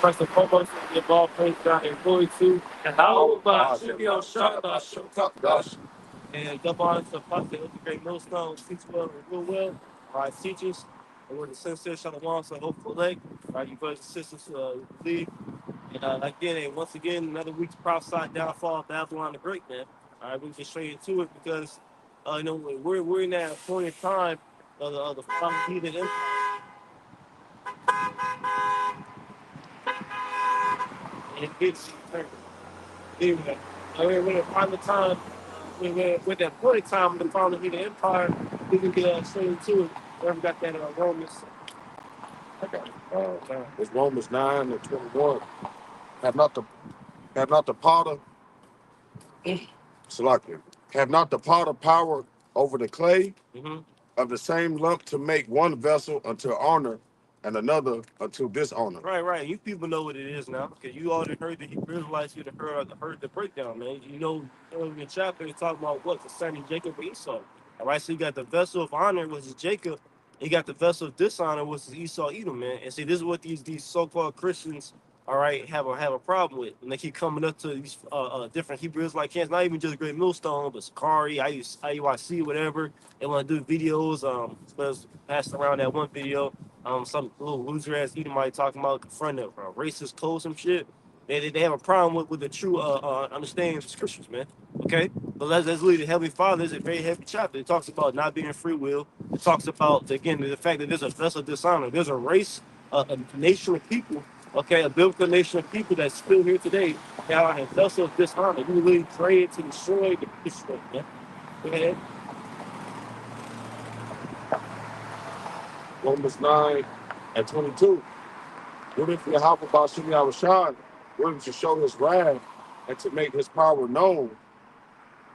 First and foremost, the ball plays down in glory too. And how about Shimio Shaba Shokakash? And jump on to Pate with the great millstone, teach well and real well. All right, teachers. And we're the sincere Shalom, so hopeful leg. All right, you brothers and sisters lead. And again, and once again, another week's prophesied downfall of Babylon the Great, man. All right, we get straight into it because we're in that point in time of the final heathen empire. And it gets anyway. I mean, when around the time, with that point in time, when the final heathen empire, we can get straight into it. Wherever got that Romans. Okay. It's Romans 9 and 21. Have not the potter, Salakia, have not the potter power over the clay Mm-hmm. of the same lump to make one vessel unto honor and another unto dishonor. Right. You people know what it is now, because you already heard the Hebrew Israelites, you heard the breakdown, man. You know, in the chapter, they talk about what concerning Jacob and Esau. All right, so you got the vessel of honor, which is Jacob, and you got the vessel of dishonor, which is Esau, Edom, man. And see, this is what these so-called Christians, all right, have a problem with, and they keep coming up to these different Hebrew Israelite camps, not even just Great Millstone, but Sakari, IUIC, whatever. They want to do videos. Was passed around that one video. Some little loser ass Edomite talking about confronting a racist code, some shit. They have a problem with the true understanding of the scriptures, man. Okay, but let's leave the Heavenly Father is a very heavy chapter. It talks about not being free will. It talks about again the fact that there's a vessel of dishonor. There's a race, a nation of people. Okay, a biblical nation of people that's still here today. They are a vessel of dishonor. You really praying to destroy the destroy, man. Go ahead. Romans 9 and 22. What if Yahweh Bashim Yahushua willing to show his wrath and to make his power known,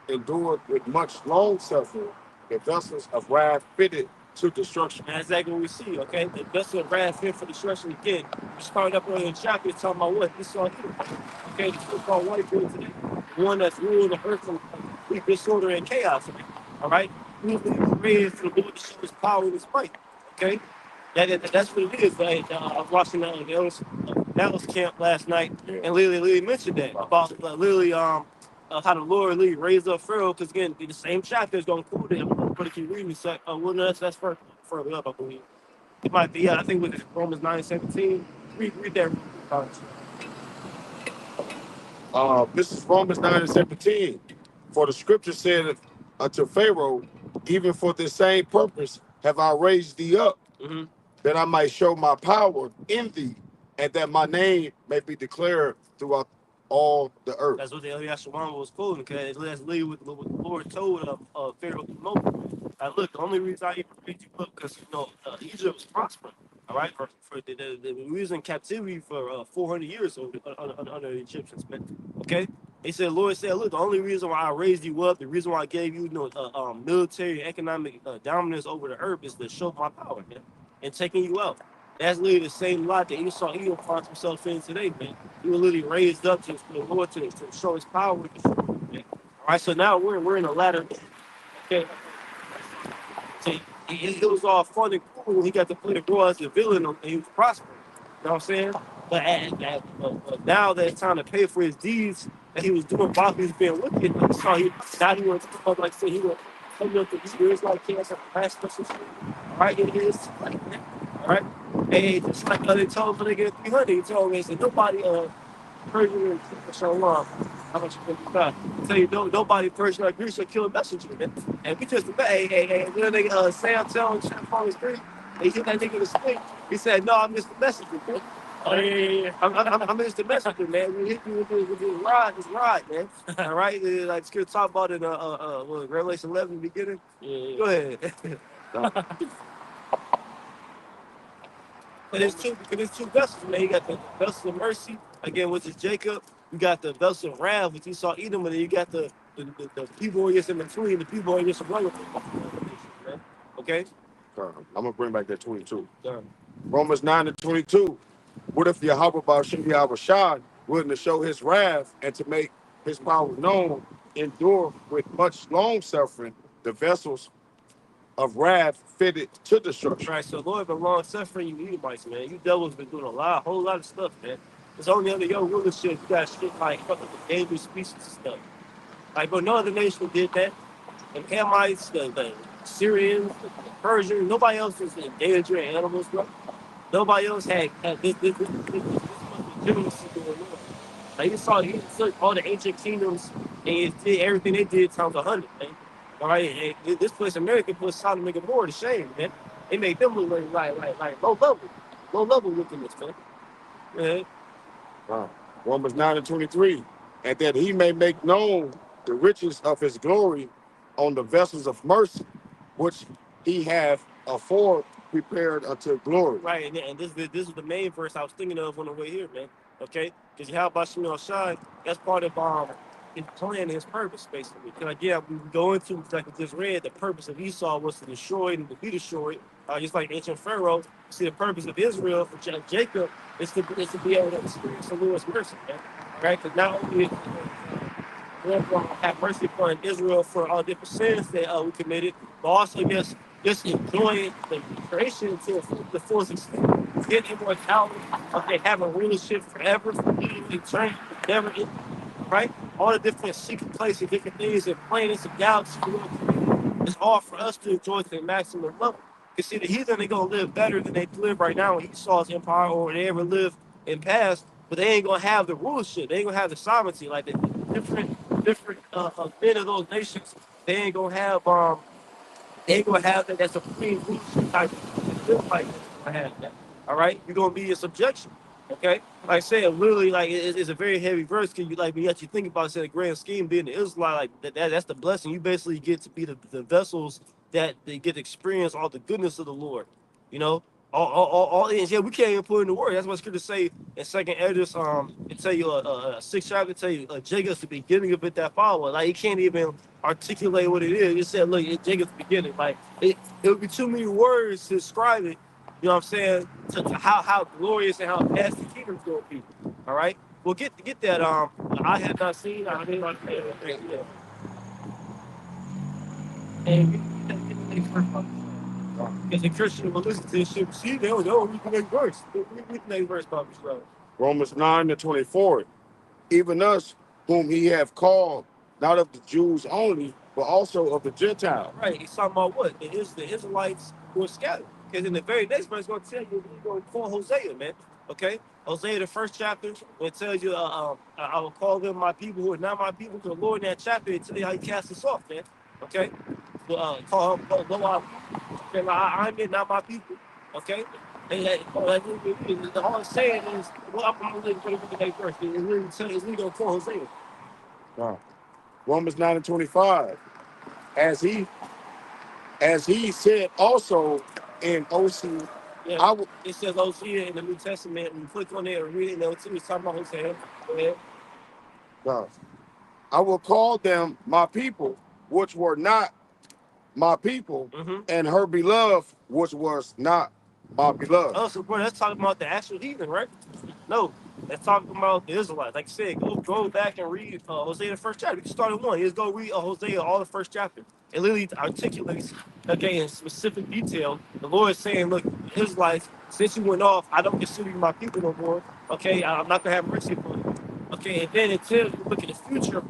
endured with much long suffering, the vessels of wrath fitted to destruction. And that's exactly what we see, okay? The vessel of wrath fit for destruction again. We started up earlier in the chapter talking about what? Esau here. Okay, the so-called white boy today. The one that's ruling the earth from complete disorder and chaos. All right? We raised for the Lord to show his power and his might. Okay? That's what it is. I was watching Dallas camp last night, and Lily mentioned that about literally how the Lord literally raised up Pharaoh, because again the same chapter is going to quote it. I'm going to keep reading. So, well, no, that's further up, I believe. It might be. Yeah, I think with Romans 9:17. Read that. This is Romans 9 and 17. For the scripture said unto Pharaoh, even for this same purpose have I raised thee up, Mm-hmm. that I might show my power in thee, and that my name may be declared throughout all the earth. That's what the Eliashawama was quoting, because let's leave with what the Lord told Pharaoh through Moses. Look, the only reason I even picked you up because Egypt was prospering. All right, we was in captivity for 400 years under the Egyptians, man. Okay, they said, Lord said, look, the only reason why I raised you up, the reason why I gave you, military and economic dominance over the earth is to show my power, man, and taking you out. That's literally the same lot that Esau Edom finds himself in today, man. He was literally raised up to the Lord to show his power. Man. All right, so now we're in a ladder. Okay, so it was all fun and cool when he got to play the role as the villain and he was prospering. You know what I'm saying? But now that it's time to pay for his deeds that he was doing while he was being wicked, like, so now he wants to come up, like say he was coming up to these years like cancer, past special shit. All right, it is like that. All right. Hey, just like they told me to get 300, he told me, he said, nobody heard you in so long. How much you think about? I tell you, nobody person like Greece will kill a messenger, man. And we just, hey, little nigga Sam telling Chef on the street, he hit that nigga in the stick. He said, no, I'm Mr. Messenger, man. Oh, yeah. I'm Mr. Messenger, man. We hit you with this rod, man. All right? Like, it's good to talk about it in Revelation 11 in the beginning. Yeah. Go ahead. But there's two vessels, man. You got the vessel of mercy, again, which is Jacob. You got the vessel of wrath, which you saw Edom, and then you got the people who are in between, the people who are just running. Okay? I'm going to bring back that 22. Done. Romans 9 and 22. What if Yahweh Bashim Yahushua willing to show his wrath and to make his power known, endure with much long suffering the vessels of wrath fitted to destruction. Right, so Lord been long suffering you Edomites, man. You devils been doing whole lot of stuff, man. It's only under your rulership you got shit like fucking endangered species and stuff. Like, but no other nation did that. The Hamites, the Syrians, the Persians, nobody else was endangering animals, bro. Nobody else had this much legitimacy going on. Like you took all the ancient kingdoms and you did everything they did times 100, man. All right, and this place, America, put Sodom and Gomorrah to shame, man. They made them look like low level wickedness, man. Yeah. Wow. Romans 9 and 23. And that he may make known the riches of his glory on the vessels of mercy, which he hath afore prepared unto glory. Right, and this is the main verse I was thinking of on the way here, man. Okay, because how about Shemel Shai? That's part of his plan and his purpose, basically. Because again, we go into like we just read, the purpose of Esau was to destroy and to be destroyed. Just like ancient Pharaoh, you see the purpose of Israel for Jacob is to be able to experience the Lord's mercy, man. Right, because not only is Lord will have mercy upon Israel for all different sins that we committed, but also just enjoying the creation to the fullest extent, get immortality, okay, having rulership forever, for eternity, never ending, right? All the different secret places, different things, and planets and galaxies, it's all for us to enjoy to the maximum level. You see, the heathen they gonna live better than they live right now in Esau's empire or they ever lived in past, but they ain't gonna have the rulership. They ain't gonna have the sovereignty like the different men of those nations. They ain't gonna have they ain't gonna have that supreme rulership type of live like this. Gonna have that. All right, you're gonna be in subjection. Okay, like I said, literally, like it's a very heavy verse. Can you like when you actually think about it, in the grand scheme, being the Israelite, like that's the blessing. You basically get to be the vessels that they get to experience all the goodness of the Lord. You know, all yeah, we can't even put in the word. That's what Scripture say in Second Esdras. It tell you sixth chapter, tell you Jacob's the beginning of it that follow. Like he can't even articulate what it is. It said, look, it's Jacob's beginning. Like it would be too many words to describe it. You know what I'm saying? To how glorious and how vast the kingdom's gonna be. All right. Well, get that. I have not seen. I mean, like, yeah. And get the next verse. Because the Christian will listen to this shit. See, they'll read the next verse. Read the next verse, Papa Shroud. Romans 9 and 24. Even us, whom he hath called, not of the Jews only, but also of the Gentiles. Right. He's talking about what? The Israelites who are scattered. Because in the very next verse, it's going to tell you, you're going to call Hosea, man. Okay? Hosea, the first chapter, it tells you, I will call them my people who are not my people. Because the Lord in that chapter, it tells you how he cast us off, man. Okay? So, call him, go out. Okay, I'm in, not my people. Okay? And all it's saying is, well, I'm going to read the next verse. It's literally going to call Hosea. Wow. Romans 9 and 25. As he said also in OC, Yeah, it says Hosea in the New Testament. When you click on there and read it, they'll tell you it's talking about Hosea. Go ahead. I will call them my people, which were not my people, and her beloved, which was not my beloved. Oh, so bro, that's talking about the actual heathen, right? No, that's talking about the Israelites. Like I said, go back and read Hosea the first chapter. You can start at one. Just go read Hosea all the first chapter. It literally articulates, okay, in specific detail. The Lord is saying, look, Israelites, since you went off, I don't consider you my people no more. Okay, I'm not gonna have mercy upon you. Okay, and then it tells you, look at the future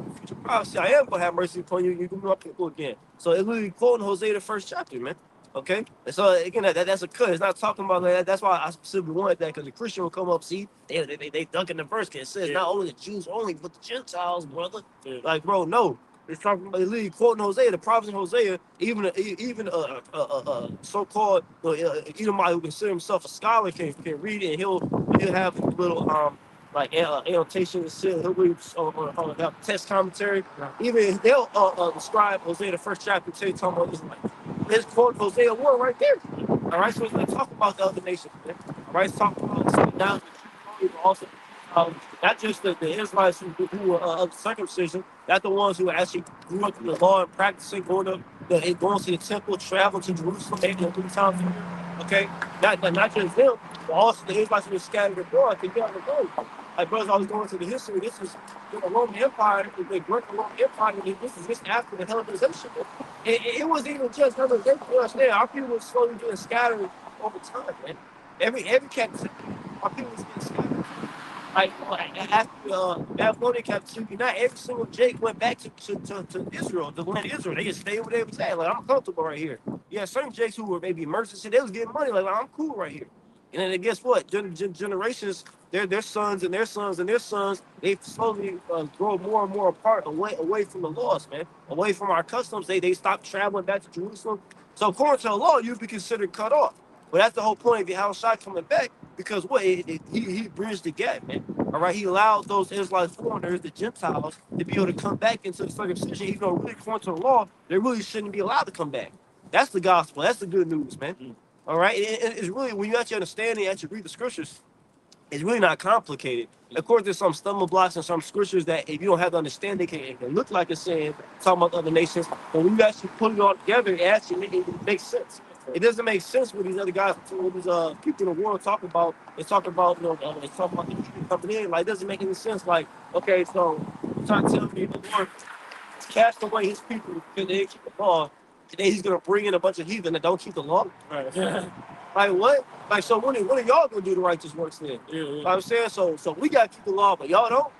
prophecy. I am gonna have mercy upon you. You're gonna be my people again. So it literally quoting Hosea the first chapter, man. Okay, and so again, that's a cut. It's not talking about that. That's why I specifically wanted that because the Christian will come up, see, they dunk in the verse. Cause it says not only the Jews only, but the Gentiles, brother. Like, bro, no, it's talking about literally quoting Hosea, the prophet Hosea, even so-called Edomite who consider himself a scholar can read it, and he'll have little like annotations. He'll read on text commentary. Even they'll describe Hosea the first chapter, tell you talking about this like. Let's quote Hosea 1 right there. All right, so let's talk about the other nations. Man. All right, let's talk about now also not just the Israelites who were of circumcision, not the ones who actually grew up in the law and practicing, going to the temple, traveling to Jerusalem maybe 3 times a year. Okay, not just them, but also the Israelites who were scattered abroad. They got to go. Like brothers, I was going to the history. This is the Roman Empire, the Greco-Roman Empire. This is just after the Hellenization. It wasn't even just Hellenization for us there. Our people were slowly getting scattered over time, man. Every captivity, our people was getting scattered. After Babylonian captivity, not every single Jake went back to Israel, the land of Israel. They just stayed where they was at. Like, I'm comfortable right here. Yeah, certain Jakes who were maybe merchants, they was getting money. Like, I'm cool right here. And then guess what? Generations, their sons and their sons and their sons, they slowly grow more and more apart, away from the laws, man, away from our customs. They stopped traveling back to Jerusalem. So according to the law, you'd be considered cut off. But that's the whole point of Yahushua coming back, because what he bridged the gap, man. All right, he allowed those Israelite foreigners, the Gentiles, to be able to come back into the circumcision, even though really according to the law, they really shouldn't be allowed to come back. That's the gospel. That's the good news, man. All right, it's really, when you actually understand it, actually read the scriptures, it's really not complicated. Of course, there's some stumble blocks and some scriptures that if you don't have to understand, it can look like it's saying talking about other nations. But when you actually put it all together, it makes sense. It doesn't make sense when these other guys, when these people in the world talk about, they talk about, they talk about the heathen coming in. Like, it doesn't make any sense. Like, okay, so you're trying to tell me the Lord cast away his people because they didn't keep the law, and then he's gonna bring in a bunch of heathen that don't keep the law. Right. Like, what? Like, so when are y'all gonna do the righteous works then? Yeah. Like I'm saying, so we gotta keep the law, but y'all don't.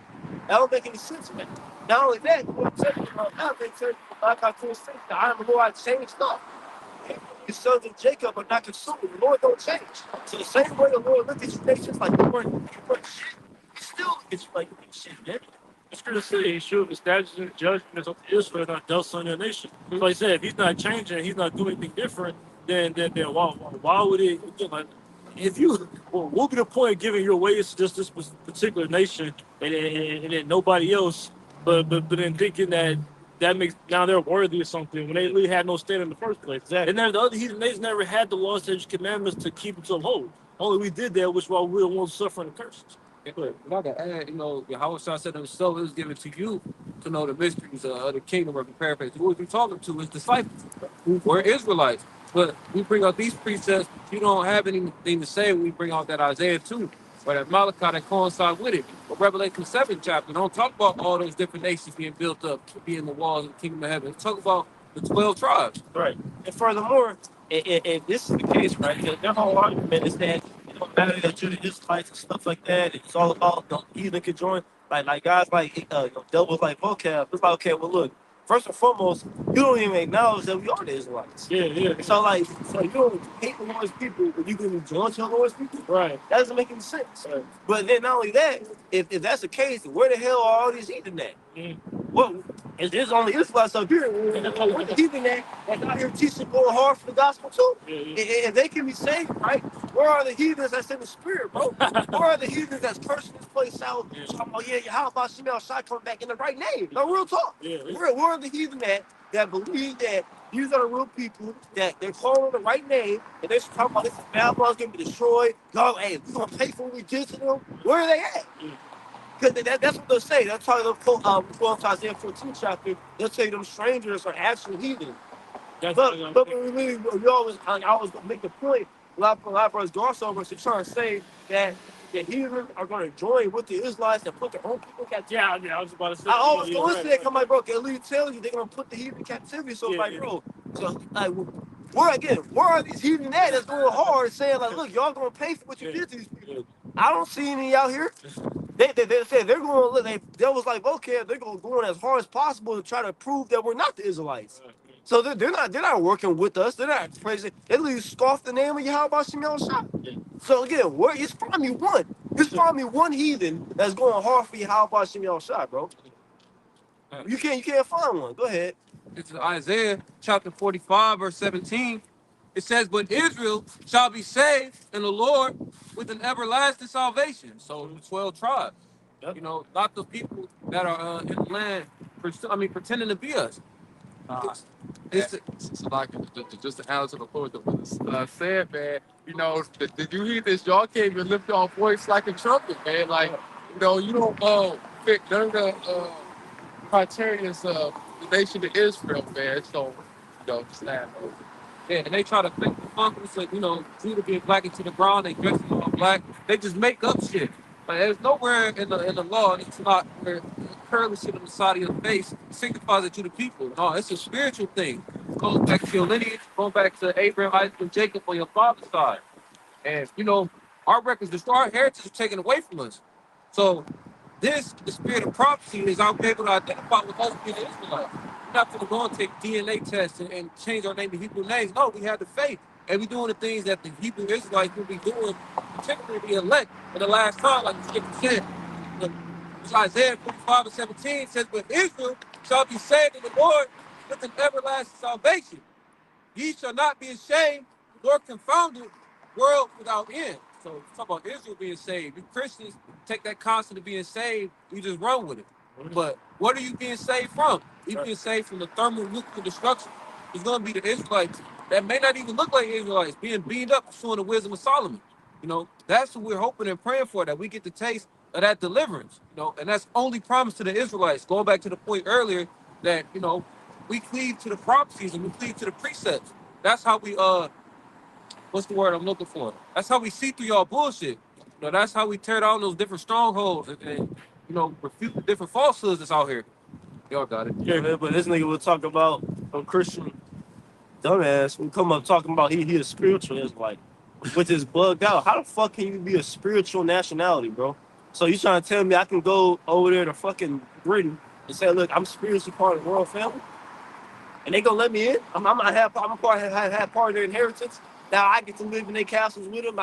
That don't make any sense, man. Not only that, the Lord said, now they said, like I told you, I am the Lord, I change not. His sons of Jacob are not consumed. The Lord don't change. So the same way the Lord looked at you nations like you weren't shit, he still looks at you like you ain't shit, man. The scripture says he should establish judgment of Israel, not dust on your nation. So he said, if he's not changing, he's not doing anything different, then why would it? Again, like, if you, well, what would be the point of giving your ways to just this particular nation and then nobody else, but then thinking that makes now they're worthy of something when they really had no stand in the first place. Exactly. And then the other heathen nations never had the laws and commandments to keep them to hold. Only we did that, which why we don't want to suffer the curses. But like I add, Yahweh Shah said himself, it was given to you to know the mysteries of the kingdom, or paraphrase. Who is he talking to? His disciples. We're Israelites. But we bring out these precepts. You don't have anything to say when we bring out that Isaiah 2, or that Malachi that coincide with it. But Revelation 7 chapter, don't talk about all those different nations being built up, being the walls of the kingdom of heaven. Talk about the 12 tribes. Right. And furthermore, if this is the case, right, their whole argument is that it don't matter that you're the Israelites and stuff like that. It's all about the heathen could join. Like guys like devils like vocab. It's like, okay, well look, first and foremost, you don't even acknowledge that we are the Israelites. Yeah. So you don't hate the Lord's people, but you can join to the Lord's people. Right. That doesn't make any sense. Right. But then not only that, if that's the case, where the hell are all these heathen at? What? There's only Israelites up here. Where the heathen that's out here teaching, going hard for the gospel too? If they can be saved, right? Where are the heathens that's in the spirit, bro? Where are the heathens that's cursing this place out? Talking about, how about Shimei Shai coming back in the right name? No, real talk. Where are the heathen that believe that these are the real people, that they're calling the right name, and they're talking about this Babylon's gonna be destroyed? God, hey, we're gonna pay for what we did to them. Where are they at? Because that's what they'll say. They'll tell you, going to Isaiah 14 chapter, they'll tell you them strangers are actual heathen. But we always, I always make the point, a lot of brothers gloss over, to try to say that the heathen are going to join with the Israelites and put their own people in captivity. Yeah, I was about to say. I always go into that, come like, bro, they literally tell you they're going to put the heathen in captivity. So, bro, so, like, where are these heathen at that's going hard saying, like, look, y'all going to pay for what you did to these people? I don't see any out here. They said they're going. They was like, okay, they're going as hard as possible to try to prove that we're not the Israelites. So they're not working with us. They're not praising. They literally scoff the name of Yahweh Shimei Shah. So again, it's probably one. It's probably one heathen that's going hard for Yahweh Shimei Shah, bro. You can't find one. Go ahead. It's Isaiah chapter 45, verse 17. It says, but Israel shall be saved in the Lord with an everlasting salvation. So the 12 tribes. Yep. Not the people that are in the land, pretending to be us. It's like just to answer the point that was said, man. Did you hear this? Y'all can't even lift your voice like a trumpet, man. Like, you don't fit none of the criteria of the nation of Israel, man. So, just that. Yeah, and they try to fake the funk and say, Judah being black into the ground, they dress them all black. They just make up shit. Like, there's nowhere in the law, it's not where curly shit on the side of your face signifies that you're the people. No, it's a spiritual thing. It goes back to your lineage, going back to Abraham, Isaac, and Jacob on your father's side. And, our records, our heritage is taken away from us. So the spirit of prophecy is I'm able to identify with us being Israelites. We're not going to go and take DNA tests and change our name to Hebrew names. No, we have the faith. And we're doing the things that the Hebrew Israelites will be doing, particularly the elect in the last time, like the scripture said. It's Isaiah 45:17 says, but Israel shall be saved in the Lord with an everlasting salvation. Ye shall not be ashamed nor confounded, world without end. So talk about Israel being saved. You Christians take that concept of being saved, you just run with it. But what are you being saved from? You're being saved from the thermonuclear destruction. It's going to be the Israelites that may not even look like Israelites being beamed up pursuing the wisdom of Solomon. You know, that's what we're hoping and praying for, that we get the taste of that deliverance. You know, and that's only promised to the Israelites. Going back to the point earlier that, you know, we cleave to the prophecies and we cleave to the precepts. That's how we what's the word I'm looking for? That's how we see through y'all bullshit. You know, that's how we tear down those different strongholds and you know, refute the different falsehoods that's out here. Y'all got it. Yeah, man, but this nigga will talk about a Christian dumbass. We come up talking about he a spiritual Israelite, which is bugged out. How the fuck can you be a spiritual nationality, bro? So you trying to tell me I can go over there to fucking Britain and say, look, I'm spiritually part of the royal family? And they gonna let me in. I'm part of their inheritance. Now I get to live in their castles with them.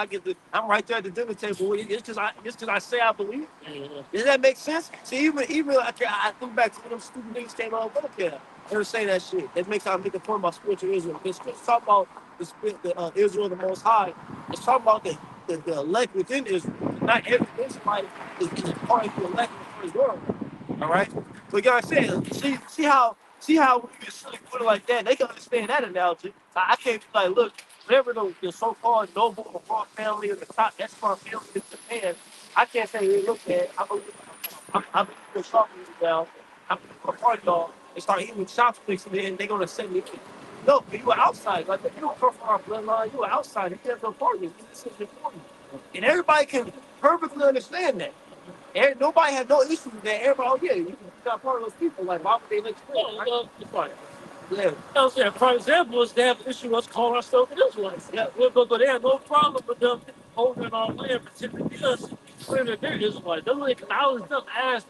I'm right there at the dinner table with you. It's just I say I believe. Does that make sense? See, even I think back to when them stupid niggas came out of Medicare. They were saying that shit. That makes I make a point about spiritual Israel. It's talking about the Israel, the Most High. It's talking about the elect within Israel. Not every Israelite is part of the elect in the first world. All right. But like I said, see how we can put it like that. They can understand that analogy. I can't be like, look, whatever the so-called noble or royal family at the top, that's my family in Japan. I can't say, hey, look, man, I'm gonna start you down. I'm gonna part y'all and start eating chopsticks, and then they're gonna send me. No, but you were outside. Like if you don't come from our bloodline, you were outside. You can't no part of this. This is important. And everybody can perfectly understand that. And nobody had no issue with that. Everybody, oh yeah, you got part of those people. Like, why would they let you go? Right? It's fine. Yeah, You know what I'm saying? For example, is they have an issue with us calling ourselves Israelites. yeah. But they have no problem with them holding our land, pretending to be us, claiming that they're Israelites. They don't acknowledge them as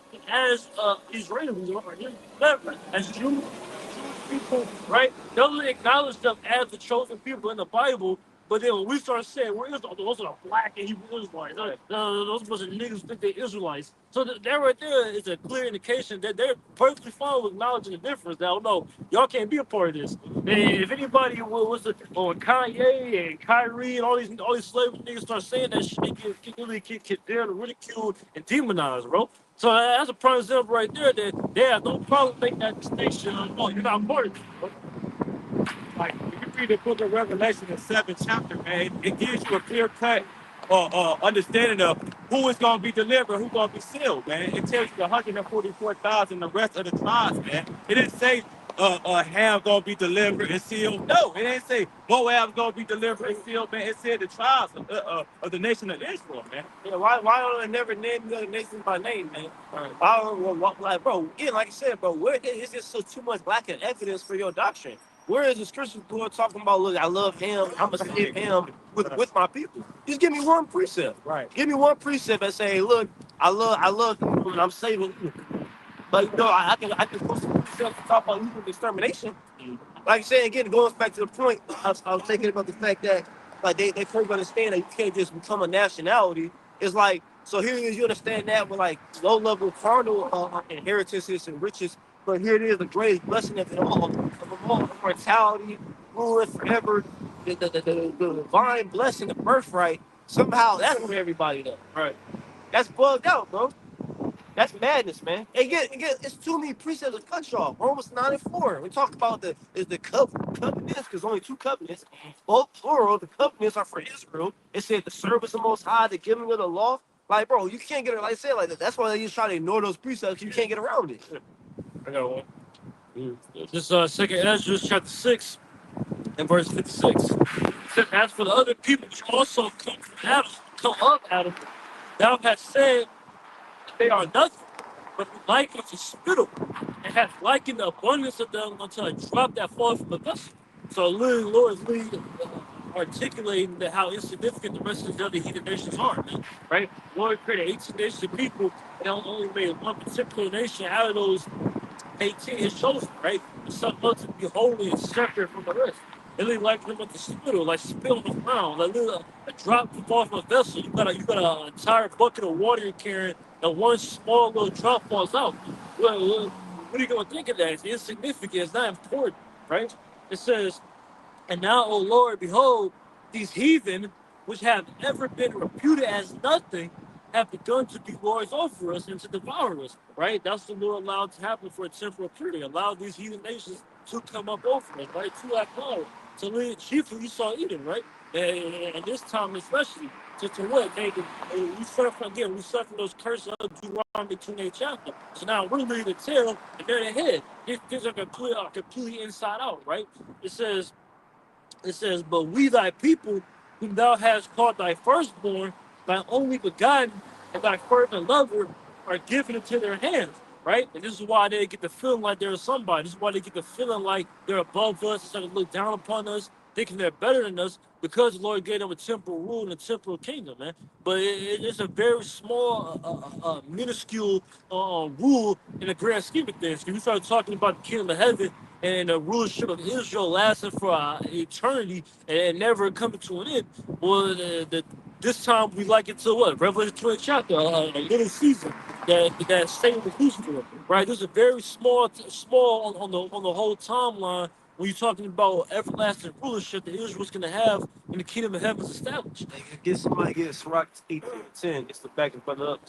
Israelis or whatever, as Jews, Jewish people, right? They don't acknowledge them as the chosen people in the Bible. But then when we start saying we're Israel, those are the black and Hebrew Israelites. Those bunch of niggas think they're Israelites. So that right there is a clear indication that they're perfectly fine with acknowledging the difference. Now, no, y'all can't be a part of this. And if anybody was on Kanye and Kyrie and all these slave niggas start saying that shit, they get really condemned, ridiculed, and demonized, bro. So that's a prime example right there that they have no problem making that distinction. Oh, you're not part of this, bro. Like if you read the book of Revelation, the 7th chapter, man, it gives you a clear cut understanding of who is going to be delivered, who's going to be sealed, man. It tells you the 144,000, the rest of the tribes, man. It didn't say Ham going to be delivered and sealed. No, it didn't say Moab's going to be delivered and sealed, man. It said the tribes of the nation of Israel, man. Yeah, why don't I never name the other nations by name, man? I don't like, bro. Again, like I said, bro, where is just so too much lack of evidence for your doctrine? Where is this Christian boy talking about? Look, I love him. I'm gonna save him with my people. Just give me one precept. Right. Give me one precept and say, look, I love them and I'm saving you. But you know, I can post some precepts to talk about evil extermination. Like I said, again, going back to the point, I was thinking about the fact that like they first understand that you can't just become a nationality. It's like, so here it is, you understand that with like low level carnal inheritances and riches, but here it is, the greatest blessing of it all, immortality, ruling forever, the divine blessing, the birthright. Somehow that's for everybody though. Right. That's bugged out, bro. That's madness, man. Again, it's too many precepts to cut y'all. Romans 9 and 4. We talk about the covenants, because only two covenants, both plural. The covenants are for Israel. It said the service of the Most High, the giving of the law. Like, bro, you can't get it. Like I said, like that. That's why they just try to ignore those precepts. You can't get around it. I got one. This second Ezra chapter 6 and verse 56. It said, as for the other people which also come from Adam, come of Adam, thou hast said they are nothing, but like unto spittle, and hath likened the abundance of them unto a drop that falls from the vessel. So, Lord, articulating that how insignificant the rest of the other heathen nations are, man. Right? The Lord created 18 nations of people, and only made one particular nation out of those 18 is chosen, right? The son wants to be holy and separate from the rest. It look like them with the spittle, like spill on the ground, like little, a drop comes off a vessel. You got an entire bucket of water you're carrying, and one small little drop falls out. What are you gonna think of that? It's insignificant. It's not important, right? It says, and now, O Lord, behold, these heathen, which have ever been reputed as nothing, have begun to be lords over us and to devour us. Right? That's the Lord allowed to happen for a temporal period. Allow these heathen nations to come up over us, right? To that power. So chiefly you saw Eden, right? And this time especially. To what? We suffer again, we suffer those curses of Deuteronomy 28 chapter. So now we're leading the tail and they're the head. These are completely inside out, right? It says, but we thy people, whom thou hast called thy firstborn, thy only begotten, and thy fervent lover, are given into their hands, right? And this is why they get the feeling like they're somebody. This is why they get the feeling like they're above us, instead of look down upon us, thinking they're better than us, because the Lord gave them a temporal rule and a temporal kingdom, man. But it's a very small, minuscule rule in the grand scheme of things. When we start talking about the kingdom of heaven, and the rulership of Israel lasting for eternity and never coming to an end. Well, this time we like it to what? Revelation 20 chapter, a little season that Satan was used for, right? This is a very small on the whole timeline when you're talking about everlasting rulership that Israel's going to have when the kingdom of heaven is established. Get somebody get Sirach 8:10. It's the back and front up.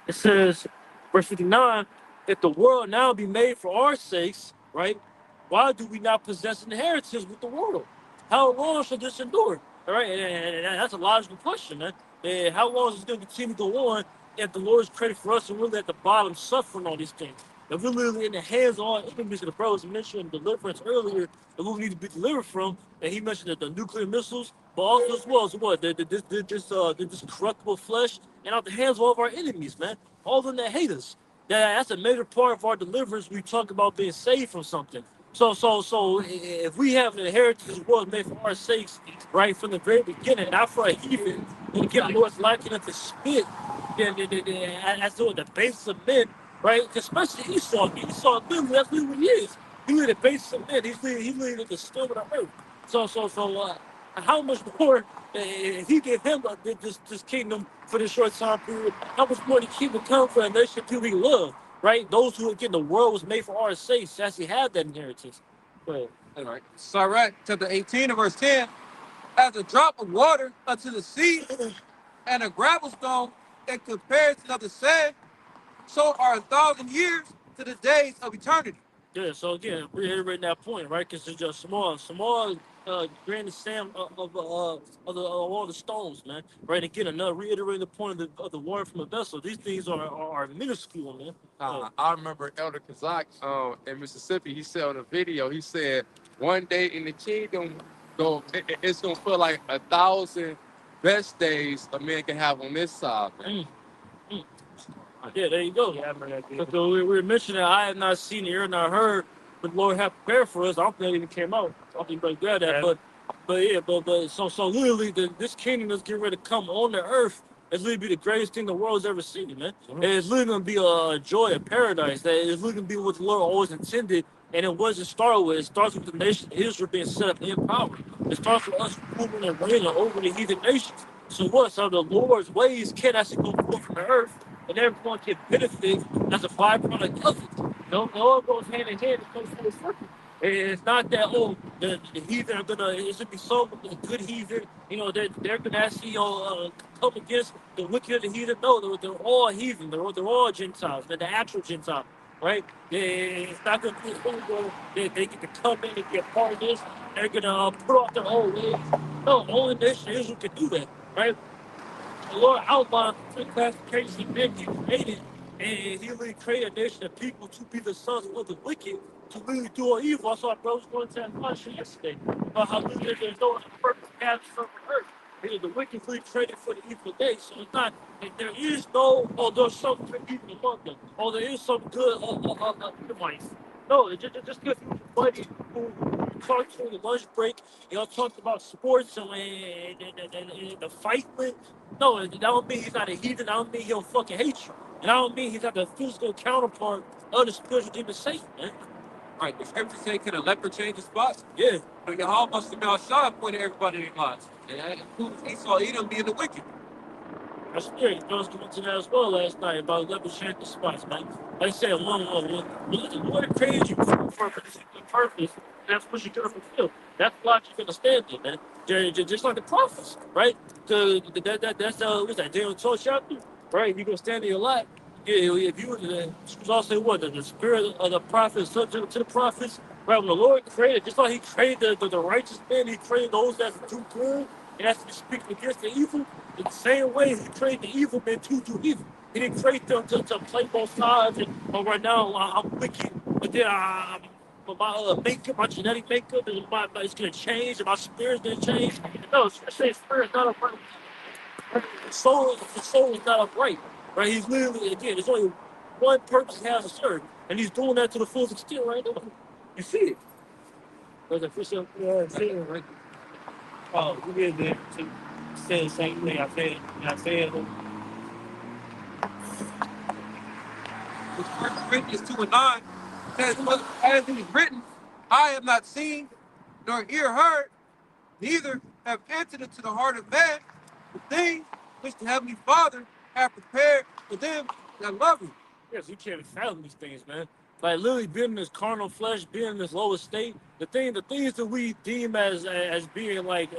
It says, verse 59, if the world now be made for our sakes, right? Why do we not possess inheritance with the world? How long shall this endure? All right, and that's a logical question, man. And how long is it going to continue to go on if the Lord's credit for us and we're really at the bottom suffering all these things? If we're literally in the hands of all enemies, the brothers mentioned deliverance earlier, that we need to be delivered from, and he mentioned that the nuclear missiles, but also as well as what this corruptible flesh, and out the hands of all of our enemies, man. All of them that hate us. That's a major part of our deliverance. We talk about being saved from something. So, if we have an inheritance was made for our sakes, right from the very beginning, not for a heathen, who get Lord's liking unto spit, then as though the base of men, right? Especially Esau. Esau, literally, that's literally what he is. He lead the base of men. He's leading the storm of the earth. So, how much more if he gave him this kingdom for this short time period? How much more the kingdom come for a nation people he love, right? Those who again the world was made for our sakes actually have that inheritance. But All right. Sirach chapter 18 and verse 10. As a drop of water unto the sea, and a gravel stone in comparison of the sand, so are 1,000 years to the days of eternity. yeah, so again, reiterating that point, right? Because it's just small grain of sand of all the stones, man. Right? Again, another reiterating the point of the water from a vessel. These things are minuscule, man. I remember Elder Kazak in Mississippi. He said on a video, he said, one day in the kingdom, it's going to feel like 1,000 best days a man can have on this side, man. Mm. Yeah, there you go. So we were mentioning I have not seen it, ear not heard, but the Lord have prepared for us. I don't think it even came out. I don't think anybody got that. So literally this kingdom that's getting ready to come on the earth is literally be the greatest thing the world's ever seen, man. And it's literally gonna be a joy of paradise. That is literally gonna be what the Lord always intended. And it wasn't started with. It starts with the nation of Israel being set up in power. It starts with us ruling and reigning over the heathen nations. So what? So the Lord's ways can actually go forth from the earth, and everyone can benefit as a byproduct of it. No, it all goes hand in hand. It comes full circle. It's not that the heathen are gonna. It should be some good heathen. They're gonna actually come against the wicked of the heathen. No, they're all heathen. They're all Gentiles. They're the actual Gentiles, right? It's not gonna be they get to come in and get part of this. They're gonna put off their old ways. No, only nation Israel can do that, right? The Lord outlined three classifications of men get created, and he really created a nation of people to be the sons of the wicked, to really do all evil. I saw our brothers going to that lunch yesterday about how there's no purpose gathered from the earth. The wicked really traded for the evil day. So it's not, there is no, there's some good people among them. There is some good Edomites. No, it's just because money who the cartoon, the lunch break. Y'all talked about sports and the fight with. No, that don't mean he's not a heathen. I don't mean he'll fucking hate you. And I don't mean he's not the physical counterpart of the spiritual demon Satan, man. Right, the scripture say, can a leopard change his spots? Yeah. So Yahweh must have been outside pointing everybody in their lives. And Esau, Edom being the wicked. That's scary. Jones went to that as well last night about level change the spots, man. Like I said, the Lord created you for a particular purpose, and that's what you're gonna fulfill. That's why you're gonna stand there, man. Just like the prophets, right? That's what's that Daniel 12 chapter, right? You're gonna stand in your life. Yeah, if you scriptures all say what the spirit of the prophets subject to the prophets, right? When the Lord created, just like He created the righteous men, He created those that do good, and that's to speak against the evil. In the same way, He created the evil men to do evil. He didn't create them to play both sides. And right now, I'm wicked, but then my makeup, my genetic makeup, it's gonna change, and my spirit's gonna change. No, I say spirit's not a the soul is not upright, right? He's literally, again, there's only one purpose he has to serve, and he's doing that to the fullest extent right now. You see it. There's a fish up there, see it, right? Oh, we did there to say the same thing. I said, Which 1 Corinthians 2 and 9 says, "But as it is written, I have not seen, nor ear heard, neither have entered into the heart of man the things which the Heavenly Father hath prepared for them that love Him." yes, you can't fathom these things, man. Like literally being in this carnal flesh, being in this lower state, the things that we deem as being like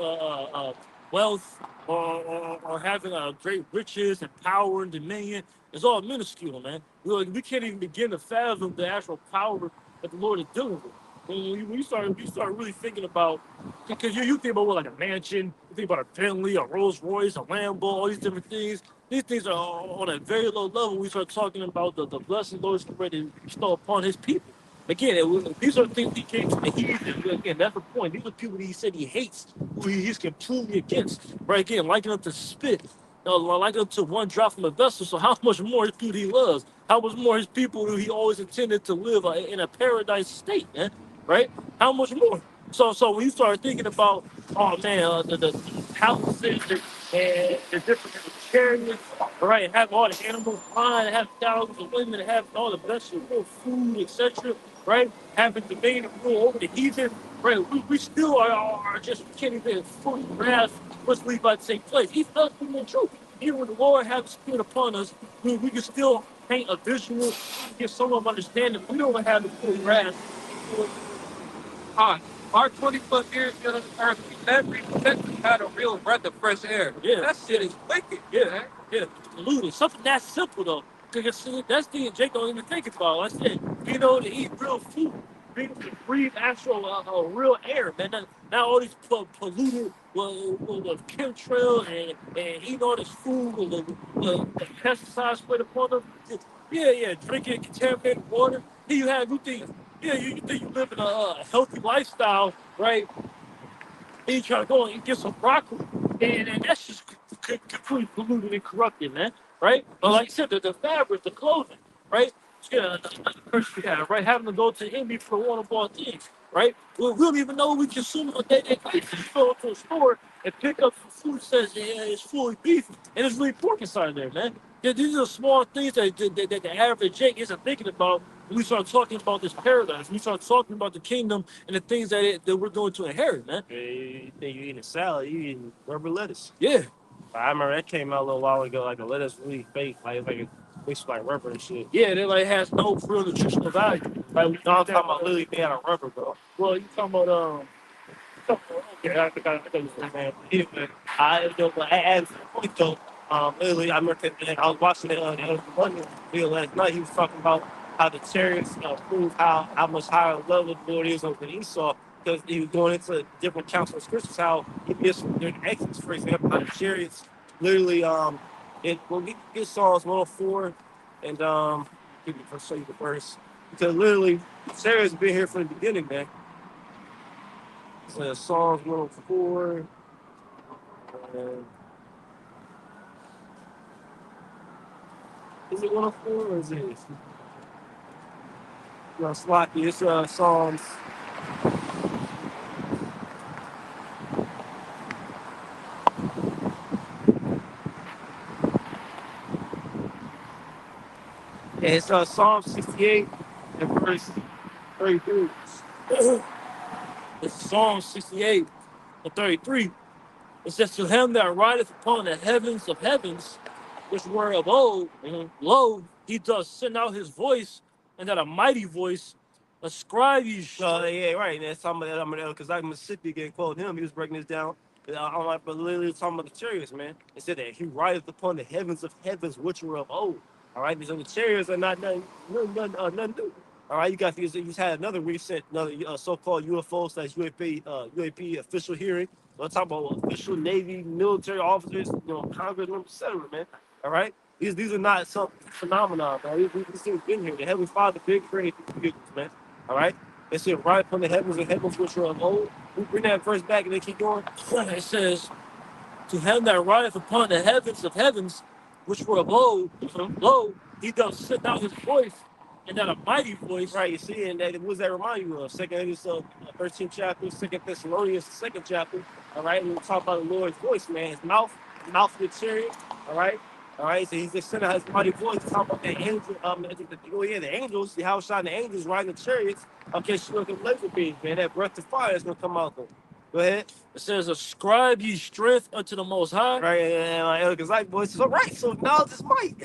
wealth or having great riches and power and dominion is all minuscule, man. We can't even begin to fathom the actual power that the Lord is dealing with. When you start really thinking about, because you think about what, like a mansion, you think about a Bentley, a Rolls Royce, a Lambo, all these different things. These things are on a very low level. We start talking about the blessings Lord is ready to bestow upon His people. Again, these are things He came to heathen. Again, that's the point. These are people that He said He hates, who He's completely against. Right? Again, liking up to spit, liking up to one drop from a vessel. So how much more His people He loves? How much more His people who He always intended to live in a paradise state, man? Right? How much more? So when you start thinking about, oh man, the houses and the different chariots, right? Have all the animals flying, have thousands of women, have all the vegetable food, etc. Right? Having the main rule over the heathen, right? We still are just we can't even fully grasp what's really about to take place. Even us being the truth. Even when the Lord has the Spirit upon us, we can still paint a visual, give some of understanding. We don't have the full grasp. Our 20 plus years here on the earth, we never even had a real breath of fresh air. Yeah. That shit is wicked. Yeah, yeah, absolutely. Something that simple though, because that's the thing Jake don't even think about. I said, to eat real food, breathe actual, real air, man. Not all these polluted with chemtrail and eating all this food with the pesticides sprayed upon them. Yeah, drinking contaminated water. Here you think, you think you live in a healthy lifestyle, right? And you try to go and get some broccoli, and that's just completely polluted and corrupted, man. Right? But like I said, the fabric, the clothing, right? Yeah, the person we have, right? Having to go to Indy for one of our things, right? We don't even know we consume on a day-to-day basis. You go into a store and pick up some food that says it's fully beef, and it's really pork inside there, man. Yeah, these are small things that the average Jake isn't thinking about when we start talking about this paradise. We start talking about the kingdom and the things that we're going to inherit, man. You think you eating salad, you eating rubber lettuce. Yeah. I remember that came out a little while ago, like a lettuce really fake, like it looks like rubber and shit. Yeah, that like has no real nutritional value. Like No, I'm talking about literally made out of rubber, bro. Well, you talking about okay, I think you said man. Yeah, but I know, but at some point though, literally, I remember that I was watching the other Monday video last night. He was talking about how the chariots prove how much higher level the Lord is over Esau, because he was going into different counts of scriptures. How he gets during Exodus, for example, how the chariots literally when we get Psalms 104 and give me show you the verse, because literally chariots been here from the beginning, man. So Psalms 104. Is it 104 or is it? No, Slocky. It's Psalms. And it's Psalm 68 and verse 33. It's Psalm 68 and 33. It says, to him that rideth upon the heavens of heavens, which were of old, lo, he doth send out his voice, and that a mighty voice, ascribe ye Yeah, right. And that's talking about because like Mississippi getting quoted him. He was breaking this down. I'm like, but literally talking about the chariots, man. It said that he rideth upon the heavens of heavens, which were of old. All right, these other chariots are not nothing new. All right, you got these. You just had another recent, another so-called UFO slash UAP official hearing. We're talking about official Navy, military officers, Congress members, etc. Man. All right, these are not some phenomenon, man. These things been here. The Heavenly Father been created these vehicles, man. All right. It said, right from the heavens and heavens which are of old. We bring that verse back and then keep going. It says, to him that rideth upon the heavens of heavens, which were of old, lo, he doth send out his voice, and that a mighty voice. Right, you see, and that what does that remind you of? 13th chapter, 2 Thessalonians, 2nd chapter. All right, and we talk about the Lord's voice, man. His mouth of the chariot. All right. All right, so he's just sending out his mighty voice to talk about the angel, the angels, the house shot the angels riding the chariots. Okay, she look at laser beams, man. That breath of fire is gonna come out them. Go ahead. It says, ascribe ye strength unto the Most High. Right, and my elders like voice is all right, so knowledge is might.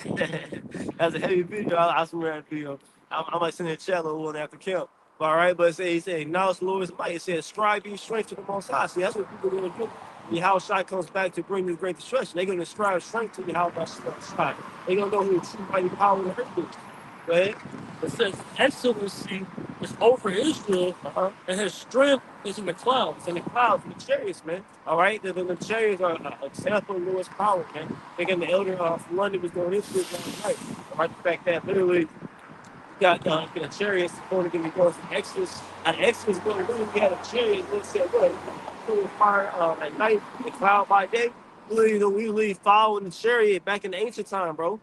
That's a heavy video. I swear that video. I might send it a chat one after camp. All right, but he said, knowledge the Lord is might. It says, strive ye strength to the Most High. See, that's what people are going to do. Your house shot comes back to bring you great destruction. They're going to strive strength to your house shot. They're going to know who the true mighty power of the earth is. Go ahead. It says, excellency is over Israel, and his strength is in the clouds. In the clouds, in the chariots, man. All right, the chariots are an example of Lord's power, man. Thinking the elder from London was going into this last night. All right, the fact that literally got the chariots going to be going from Exodus. And Exodus going to we had a chariot that said, "Look, fire at night, the cloud by day." We leave following the chariot back in the ancient time, bro.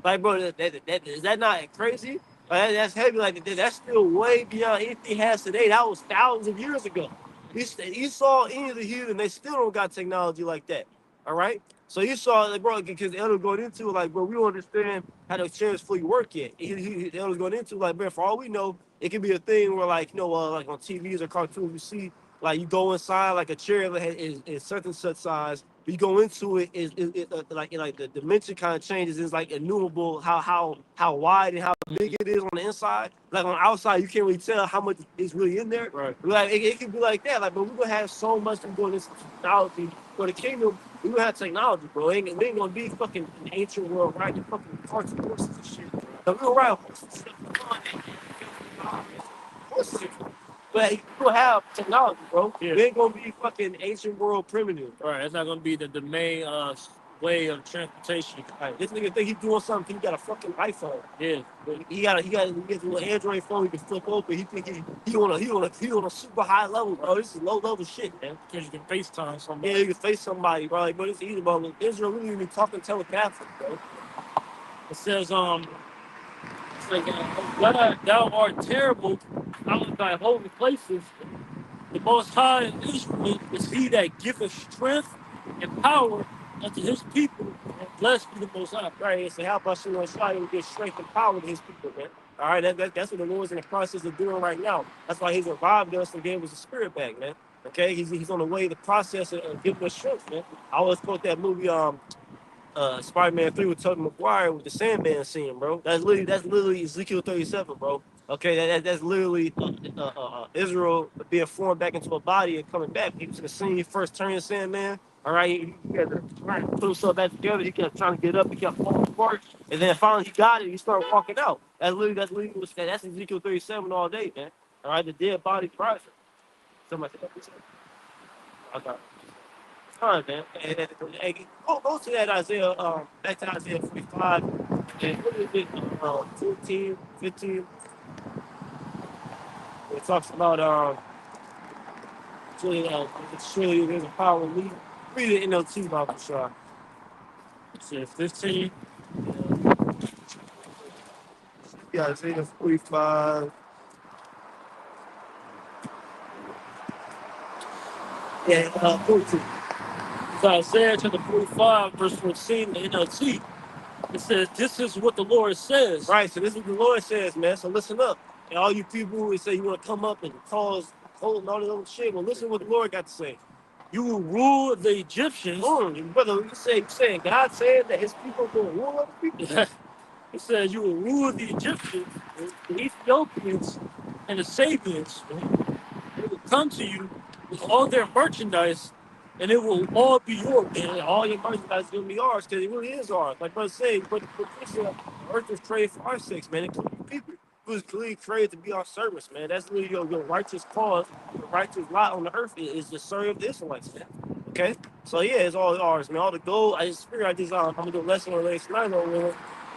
Like, bro, is that not crazy? Like, that's heavy. Like, that's still way beyond anything has today. That was thousands of years ago. You saw any of the heathen, they still don't got technology like that. All right. So you saw, like, bro, because the elder going into it, like, bro, we don't understand how the chariots fleet work yet. The elder's going into like, man, for all we know, it could be a thing where, like, like on TVs or cartoons, you see, like, you go inside, like, a chariot is such and such size. But you go into it, like the dimension kind of changes. It's like innumerable how wide and how big it is on the inside. Like on the outside, you can't really tell how much is really in there. Right. Like it can be like that. Like, but we're gonna have so much to go into technology for the kingdom. We gonna have technology, bro. We ain't gonna be fucking an ancient world riding fucking carts and horses and shit. So we're gonna ride horses and but we'll have technology, bro. Yeah. We ain't gonna be fucking ancient world primitive. All right, it's not going to be the main way of transportation. Right. This nigga think he's doing something. He got a fucking iPhone. Yeah. He got a little Android phone he can flip open. He think he on a super high level, bro. This is low level shit, man. Because you can FaceTime somebody. Yeah, you can face somebody, bro. Like, but it's easy, bro. Israel really even talking telepathic, bro. It says, it's like, God, thou art terrible out of thy holy places. The Most High in Israel is he that giveth strength and power unto his people, and blessed be the Most High. Right, so help us, try to get strength and power to his people, man. All right, that's what the Lord's in the process of doing right now. That's why he's revived us and gave us the spirit back, man. Okay, he's on the way, the process of giving us strength, man. I always quote that movie, Spider-Man 3 with Tobey Maguire with the Sandman scene, bro. That's literally Ezekiel 37, bro. Okay, that's literally Israel being formed back into a body and coming back. He was in the scene, he first turned Sandman. All right, he had to put himself back together. He kept trying to get up. He kept falling apart, and then finally he got it. He started walking out. That's Ezekiel 37 all day, man. All right, the dead body process. Somebody said that. Okay. Fine, man. And go to that Isaiah, back to Isaiah 45, and what is it, 14, 15. It talks about surely there's a power in me. Read it in NLT Bible, sure. It says 15. Yeah, Isaiah 45. Yeah, 14. So Isaiah chapter 45, verse 14, the NLT. It says, "This is what the Lord says." Right, so this is what the Lord says, man. So listen up. And all you people who say you want to come up and cause cold and all this other shit, well, listen to what the Lord got to say. You will rule the Egyptians. Brother, you saying God saying that his people will rule other people? It says you will rule the Egyptians, the Ethiopians, and the Sabians. They will come to you with all their merchandise, and it will all be yours. And all your merchandise is gonna be ours because it really is ours. Like brother say, but this the earth was created for our sakes, man, including people. It was clearly created to be our servants, man. That's really your righteous cause, your righteous lot on the earth is to serve the Israelites, man. Okay? So yeah, it's all ours, man. All the gold, I just figured I'm gonna do a lesson on later tonight on man.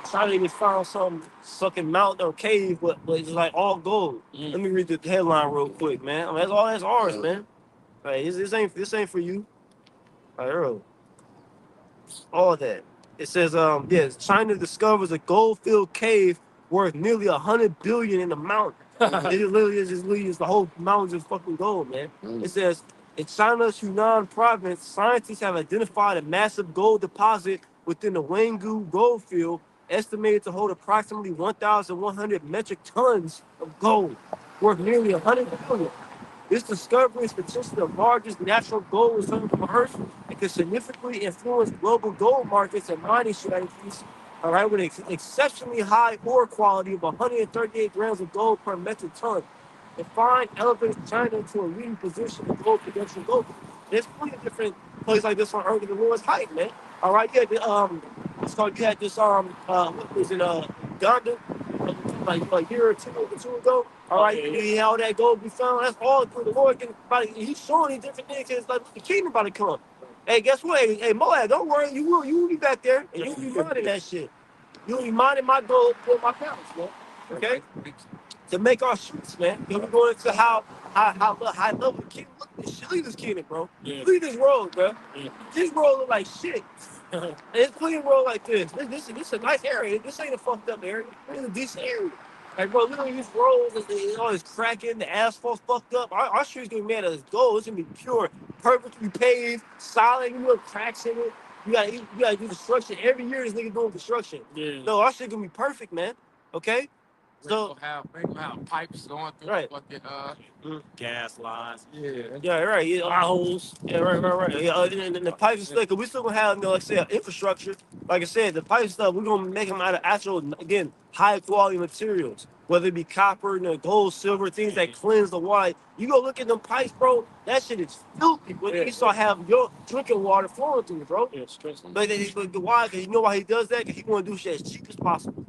Trying to even find some fucking mountain or cave, but it's like all gold. Let me read the headline real quick, man. I mean, that's ours, man. Like this ain't for you. Like early. All that. It says, yes, China discovers a gold-filled cave worth nearly 100 billion in the mountain. It literally is the whole mountains of fucking gold, man. It says in China's Hunan province, scientists have identified a massive gold deposit within the Wanggu gold field, estimated to hold approximately 1,100 metric tons of gold, worth nearly 100 billion. This discovery is potentially the largest natural gold reserve on Earth and could significantly influence global gold markets and mining strategies. All right, with an exceptionally high ore quality of 138 grams of gold per metric ton. The find elevates China to a leading position in gold production globally. There's plenty of different places like this on Earth in the Lord's height, man. All right, yeah, it's called, you had this what was it, Uganda, like a year or two ago. All right, yeah. How that gold be found. That's all through the Lord. He's showing these different things. It's like the kingdom about to come. Hey, guess what? Hey, Moab, don't worry. You will be back there, and you'll be mining that shit. You'll be mining my gold for my pounds, man. Okay? To make our streets, man. You'll be going into how high level the kingdom. Look at this kingdom, bro. Yeah. Look at this road, bro. Yeah. This road look like shit. It's clean road like this. This is a nice area. This ain't a fucked up area. This is a decent area. Like, bro, literally, these roads, all this cracking, the asphalt fucked up. Our street's gonna be made of gold. It's gonna be pure, perfectly paved, solid. You know, cracks in it. You gotta do construction every year. This nigga doing construction. Yeah. No, our shit gonna be perfect, man. Okay. So we gonna have pipes going through right. Fucking gas lines. Yeah, right. Yeah, Potholes. Yeah, right. Yeah, and the pipes and stuff. Cause we still gonna have, like I said, infrastructure. Like I said, the pipe stuff. We're gonna make them out of actual, again, high quality materials. Whether it be copper, gold, silver, things that cleanse the water. You go look at them pipes, bro. That shit is filthy. But you start having your drinking water flowing through it, bro. Yeah, but why? Cause you know why he does that? Cause he want to do shit as cheap as possible,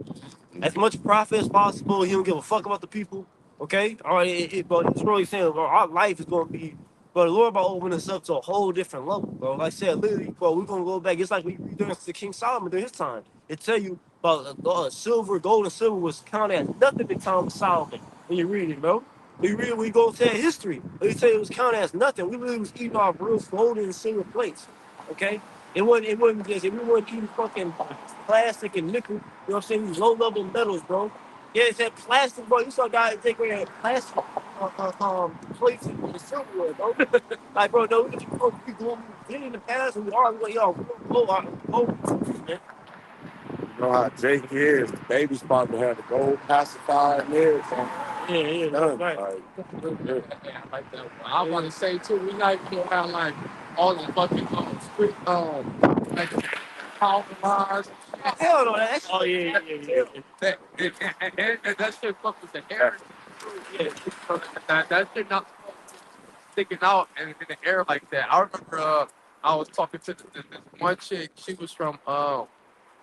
as much profit as possible. He don't give a fuck about the people. Okay, all right. But it's really saying, bro, our life is gonna be. But the Lord about to open us up to a whole different level, bro. Like I said, literally, bro, we're gonna go back. It's like we read during King Solomon during his time. It tell you about silver, gold, and silver was counted as nothing in the time of Solomon. When you read it, bro. We go to history. They tell you it was counted as nothing. We literally was eating our real gold and silver plates. Okay? It wasn't just, we weren't eating fucking plastic and nickel, you know what I'm saying? These low level metals, bro. Yeah, it's that plastic, bro. You saw guys take away that plastic plates and the silverware, bro. Like, bro, no, we going in the past and we are, man. You know how Jake is. The baby's probably had the gold pacifier and everything. Yeah, Done. right. Like that. I want to say too, we not even have like all the fucking street like power lines. Hell no, that's And that shit fuck with the air. Yeah, that shit not sticking out in the air like that. I remember I was talking to this one chick. She was from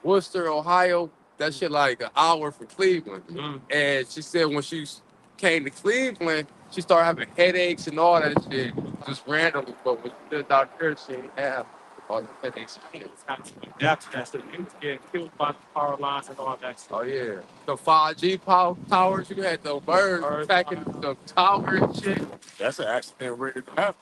Worcester, Ohio. That shit like an hour from Cleveland. And she said when she came to Cleveland, she started having headaches and all that shit just randomly. But when she lived out here, she didn't have all the headaches. That's you get killed by the power lines and all that stuff. Oh yeah, the 5G towers. You had the birds attacking the tower and shit. That's an accident ready to happen.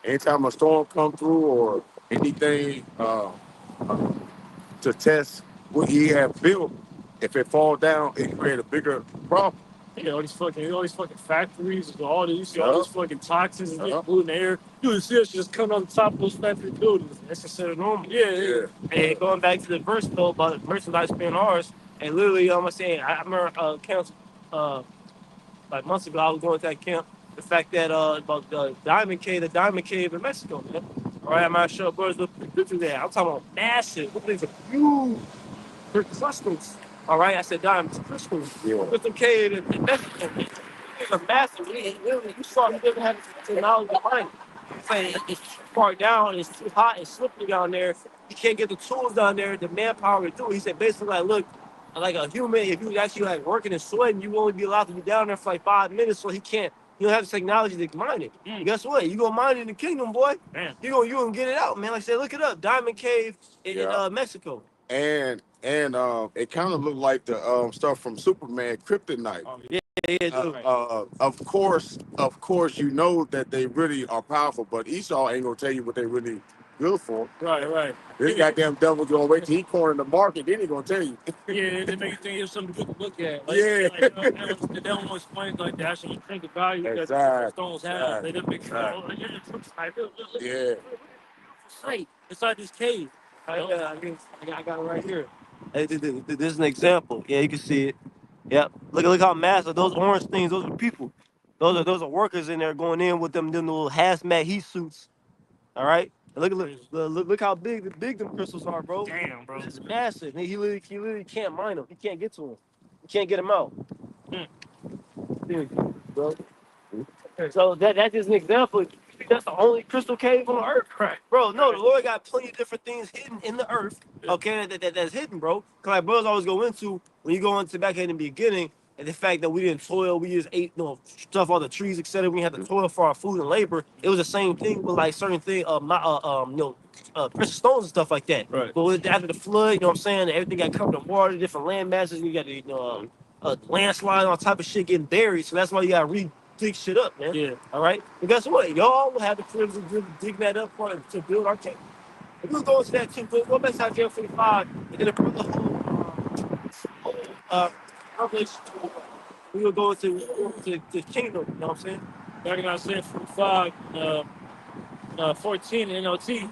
Anytime a storm come through or anything to test what he had built, if it fall down, it create a bigger problem. Yeah, all these fucking factories, all these, you see all these fucking toxins and getting polluting the air. You would see us just coming on the top of those factory buildings. That's considered normal. Yeah. And going back to the verse though about merchandise being ours, and literally, I'm saying, I remember camps, like months ago, I was going to that camp. The fact that about the Diamond Cave in Mexico, man. All right, I'm not sure, brothers, look at the picture there. I'm talking about massive. Those things are huge. They're crystals. All right, I said diamonds, crystals. Yeah. Crystal cave in Mexico. These are massive. Literally, you saw he didn't have the technology behind it. Saying it's too far down, it's too hot, it's slippery down there. You can't get the tools down there, the manpower to do it. He said basically like, look, like a human, if you actually like working and sweating, you won't be allowed to be down there for like 5 minutes, so he can't. You don't have the technology to mine it. And guess what? You gonna mine it in the kingdom, boy. Man. You gonna get it out, man. Like I said, look it up. Diamond Cave in Mexico. And it kind of looked like the stuff from Superman, Kryptonite. Of course, you know that they really are powerful, but Esau ain't gonna tell you what they really good for. Right. This goddamn devil gonna wait till he corner the market, then he gonna tell you. Yeah, they make you think it's something good to look at. Like, Yeah. like, they don't explain like the actual intrinsic value that the stones have. They just make you know, Yeah. sight inside this cave. I got it right here. Hey, this is an example. Yeah, you can see it. Yep. Look how massive those orange things. Those are people. Those are workers in there going in with them little hazmat heat suits. All right. Look how big them crystals are, bro. Damn, bro. It's massive. He literally can't mine them. He can't get to them. He can't get them out. Bro. So that's just an example. That's the only crystal cave on earth, Right. bro. No, the Lord got plenty of different things hidden in the earth. Okay, that's hidden, bro. Cause like brothers always go into when you go into back in the beginning, and the fact that we didn't toil, we just ate, stuff all the trees, etc. We had to toil for our food and labor. It was the same thing with like certain things, precious stones and stuff like that. Right. But after the flood, you know what I'm saying, everything got covered in water, different land masses. You got the landslide, all type of shit getting buried. So that's why you got to dig shit up, man. Yeah. All right. And guess what? Y'all will have the privilege of digging that up to build our camp. If we go into that too, go back to Isaiah 45, and then the Revelation, we will go into the kingdom. You know what I'm saying? Back in Isaiah 45, 14 NLT,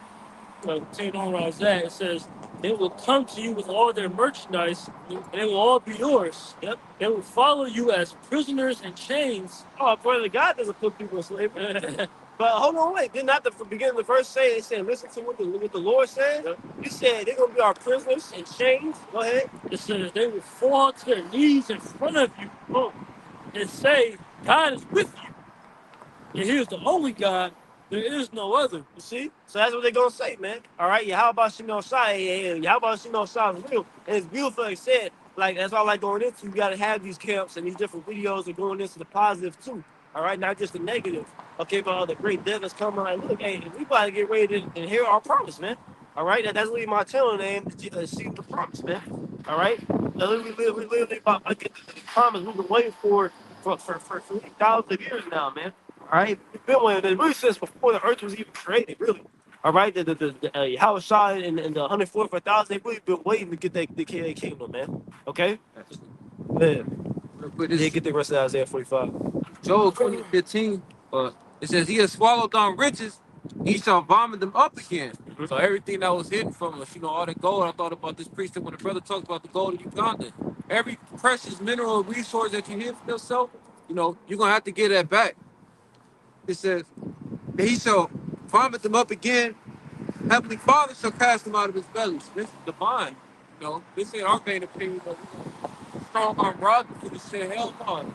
continuing on where I was at, it says, they will come to you with all their merchandise, and they will all be yours. Yep. They will follow you as prisoners in chains. Oh, brother, God doesn't put people in slavery. But hold on, wait. Didn't at the beginning of the verse say, it said, listen to what the Lord said? Yep. He said they're going to be our prisoners in chains. Go ahead. It says they will fall to their knees in front of you and say, God is with you. And here's the only God. There is no other. You see? So that's what they're going to say, man. All right? Yeah, how about Shimon Shai? Yeah, how about Shimon Shai is real? And it's beautiful, like I said. Like, that's why I like going into. You got to have these camps and these different videos and going into the positive, too. All right? Not just the negative. Okay, but all the great death that's coming. Like, look, hey, we about to get ready to hear our promise, man. All right? That's really my channel name, See the Promise, man. All right? Now, we live about I get the promise we've been waiting for thousands of years now, man. All right, we've been waiting really since before the earth was even created, really. All right, the Howard Shaw and the 144,000, they've really been waiting to get the kingdom, man. Okay? Yeah. Yeah, get the rest of Isaiah 45. Joel 20:15, it says, he has swallowed down riches, he shall vomit them up again. So everything that was hidden from us, all the gold, I thought about this priest when the brother talked about the gold in Uganda. Every precious mineral resource that you hid from yourself, you're going to have to get that back. It says, he shall vomit them up again. Heavenly Father shall cast them out of his belly. So this is divine. This ain't our vain opinion, but strong arm rod for the say, hell no.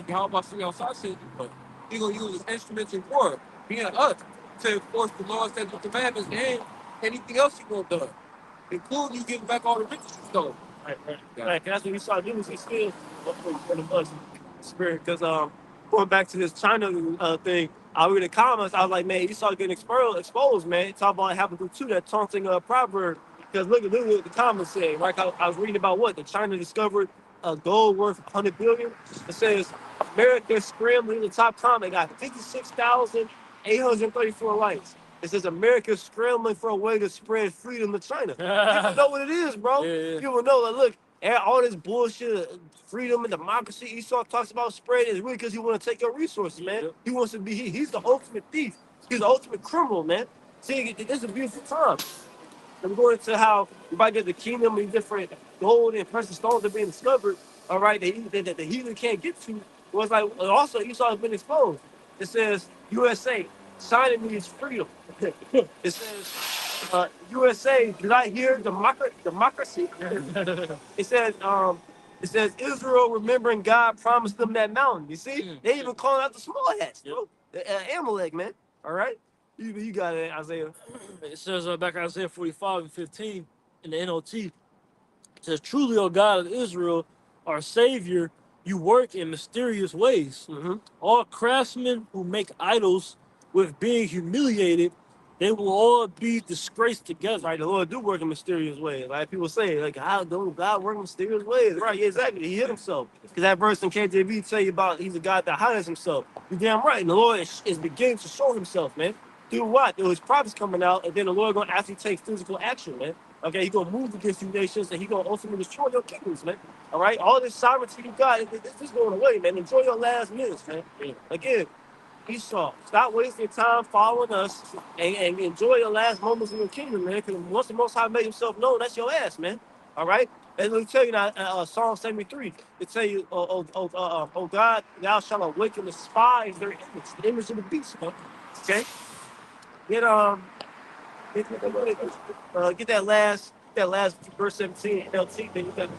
How about see outside said, but he's going to use his instruments in war, being us, to enforce the laws, statutes, and commandments, and anything else he's going to do, including you giving back all the riches you stole. Right. That's what we saw do was he still for the Muslim spirit. Because going back to this China thing, I read the comments, I was like, man, you started getting exposed, man. Talk about having to do that taunting proverb. Because look what the comments say, right? I was reading about what? That China discovered gold worth 100 billion. It says, America scrambling. The top comment got 56,834 likes. It says, America scrambling for a way to spread freedom to China. People know what it is, bro. Yeah. People know that, look, And all this bullshit, freedom and democracy Esau talks about spreading is really because he want to take your resources, man. He wants to be, he's the ultimate thief. He's the ultimate criminal, man. See, this is a beautiful time. I'm going into how you might get the kingdom and different gold and precious stones are being discovered, all right, that the heathen can't get to. Was like, also, Esau has been exposed. It says, USA, signing means freedom. It says, USA, did I hear democracy? It says Israel remembering God promised them that mountain. You see, they even calling out the small hats, bro. Amalek, man. All right, you got it, Isaiah. It says back in Isaiah 45:15 in the NOT, it says, "Truly, O God of Israel, our Savior, you work in mysterious ways. Mm-hmm. All craftsmen who make idols with being humiliated, they will all be disgraced together." Right, the Lord do work in mysterious ways. Like people say, like, how don't God work in mysterious ways? Right, yeah, exactly. He hid himself. Because that verse in KJV tell you about he's a God that hides himself. You're damn right. And the Lord is beginning to show himself, man. Through what? Through his prophets coming out, and then the Lord gonna actually take physical action, man. Okay, he's gonna move against you nations, and he's gonna ultimately destroy your kingdoms, man. All right, all this sovereignty you got, it's just going away, man. Enjoy your last minutes, man. Again, Esau, stop wasting time following us and enjoy your last moments in your kingdom, man. Because once the Most High made himself known, that's your ass, man. All right? And let me tell you now, Psalm 73, it tell you, oh God, thou shalt awaken the spies, their image, the image of the beast, man. Okay? Get get that last verse 17 LT, then you got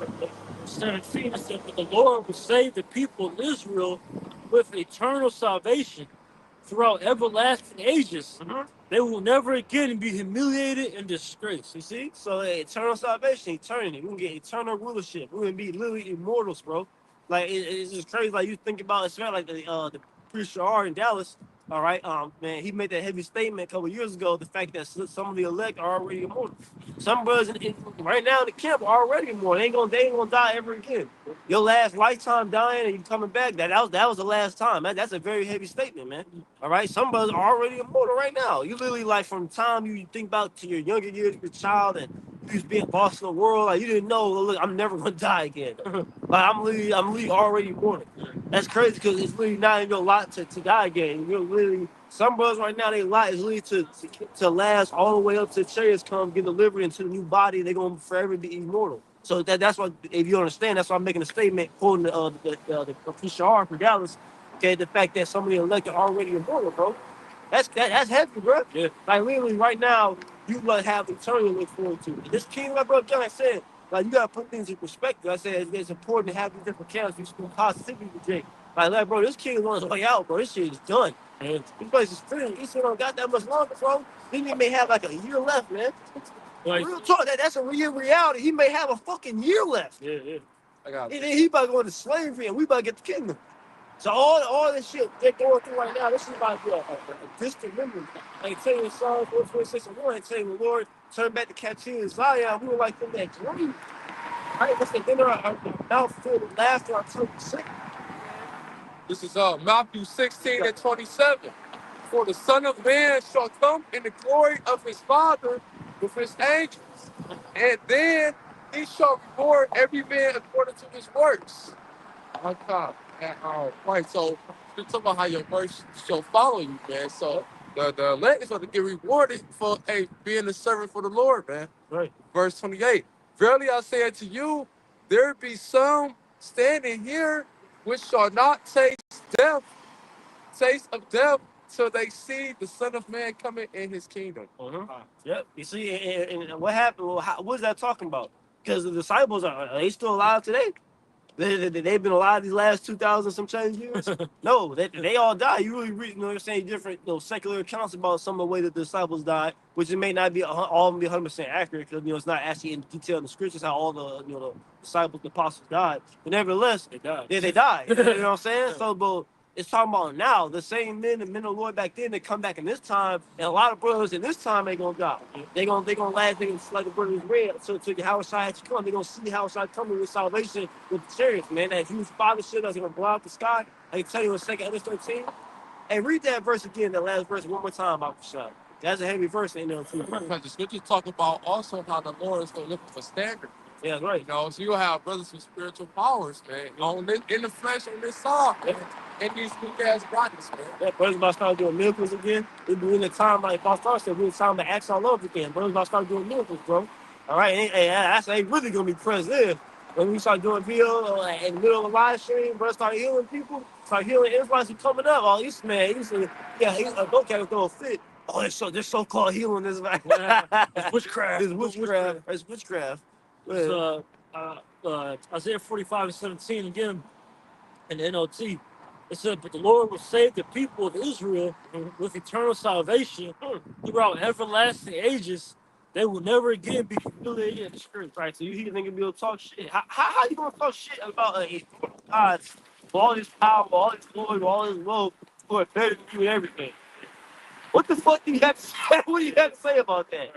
17, it said, "But the Lord will save the people of Israel with eternal salvation throughout everlasting ages. Mhm. They will never again be humiliated and disgraced." You see? So eternal salvation, eternity. We can get eternal rulership. We're gonna be literally immortals, bro. Like it's just crazy. Like you think about it's like the preacher R in Dallas. All right, man, he made that heavy statement a couple years ago. The fact that some of the elect are already immortal. Some brothers right now in the camp are already immortal. They ain't gonna die ever again. Your last lifetime dying and you coming back. That was the last time. Man, that's a very heavy statement, man. All right, some brothers are already immortal right now. You literally like from the time you think about to your younger years, your child, and you just being boss of the world. Like you didn't know, look, I'm never gonna die again. Like I'm literally already immortal. That's crazy because it's literally not in your lot to die again. You're literally some brothers right now, their lot is literally to last all the way up to the chariots come get delivered into the new body. They're gonna forever be immortal. So that's why, if you understand, that's why I'm making a statement quoting the PCR for Dallas. Okay, the fact that some of the elect are already immortal, bro. That's heavy, bro. Yeah. Like literally right now, you like have eternity to look forward to. This kingdom, like bro John said, like you gotta put things in perspective. I said it's important to have these different camps. You spend positivity with Jake. Like bro, this kingdom on his way out, bro. This shit is done. And this place is free. He still don't got that much longer, bro. He may have like a year left, man. Like, Real talk, that's a real reality. He may have a fucking year left. yeah. I got And then he about to go into slavery and we about to get the kingdom. So all this shit they're going through right now, this is about to be a distant memory. Like tell you in Psalm 426 and 1, tell you the Lord turn back the captivity in Zion. We were like in that dream. Right? What's the dinner? Our mouth filled with laughter, our tongue sick. This is Matthew 16 and 27. For the Son of Man shall come in the glory of his Father with his angels, and then he shall reward every man according to his works. Okay. And, right, so we're talking about how your works shall follow you, man. So the elect is going to get rewarded for being a servant for the Lord, man. Right. Verse 28. Verily I say unto you, there be some standing here which shall not taste of death till they see the Son of Man coming in his kingdom. Yep. You see, and what happened? Well, what is that talking about? Because the disciples are they still alive today? They've been alive these last 2,000 some change years. No, they all died. You really read, you know what I'm saying, different secular accounts about some of the way that the disciples died, which it may not be all be 100% accurate because it's not actually in detail in the scriptures how all the disciples, the apostles died. But nevertheless, They died. yeah, they died. You know what I'm saying? So, but it's talking about now the same men of the Lord back then. They come back in this time, and a lot of brothers in this time ain't gonna die. They gonna last. They like the brothers read. So how side to come, they gonna see how side coming with salvation with the chariots, man. That huge father shit that's gonna blow out the sky. I can tell you in 2 Ezra 13. And read that verse again, that last verse one more time about the shot. That's a heavy verse in there too. Because the scriptures talk about also how the Lord is going to look for standard. Yeah, right. You know, so you'll have brothers with spiritual powers, man, on this, in the flesh, on this side, man, and these weak ass bodies, man. Yeah, brothers about to start doing miracles again. We're in the time, like Pastor said, we're in the time to ask our love again. Brothers about to start doing miracles, bro. All right, that's ain't really gonna be present there. When we start doing video in the middle of a live stream, brothers start healing people, start healing Israelites who coming up. Oh, this man, don't care if throw a fit. Oh, this so-called healing is like It's witchcraft. It's witchcraft. It's witchcraft. It's, Isaiah 45:17 again in the NLT. It said, "But the Lord will save the people of Israel with eternal salvation throughout everlasting ages. They will never again be humiliated and discouraged." Right, so you hear nigga be able to talk shit. How you gonna talk shit about God for all this power, all this glory, all this wealth, who are better than you and everything? What the fuck do you have to say? What do you have to say about that?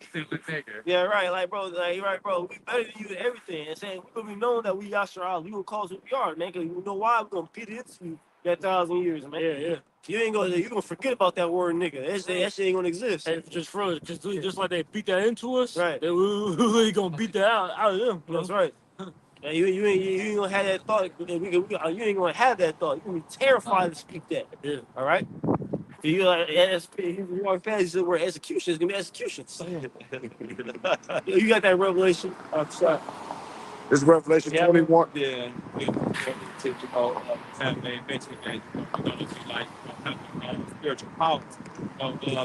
Stupid nigga. Yeah, right, like bro, like you're right, bro. We better than you in everything. And saying we gonna be known that we Yashar Ali, we gonna call us what we are, man. Cause you know why? We're gonna beat it into you that 1,000 years, man. Yeah. You gonna forget about that word, nigga. That shit ain't gonna exist. And just like they beat that into us, Right. we gonna beat that out of them. That's right. Yeah, you ain't gonna have that thought. You ain't gonna have that thought. You're gonna be terrified to speak that. Yeah. All right. You walk past, you said word execution. It's gonna be executions. You got that revelation. This is Revelation 21. Yeah, family mentioned that like spiritual powers.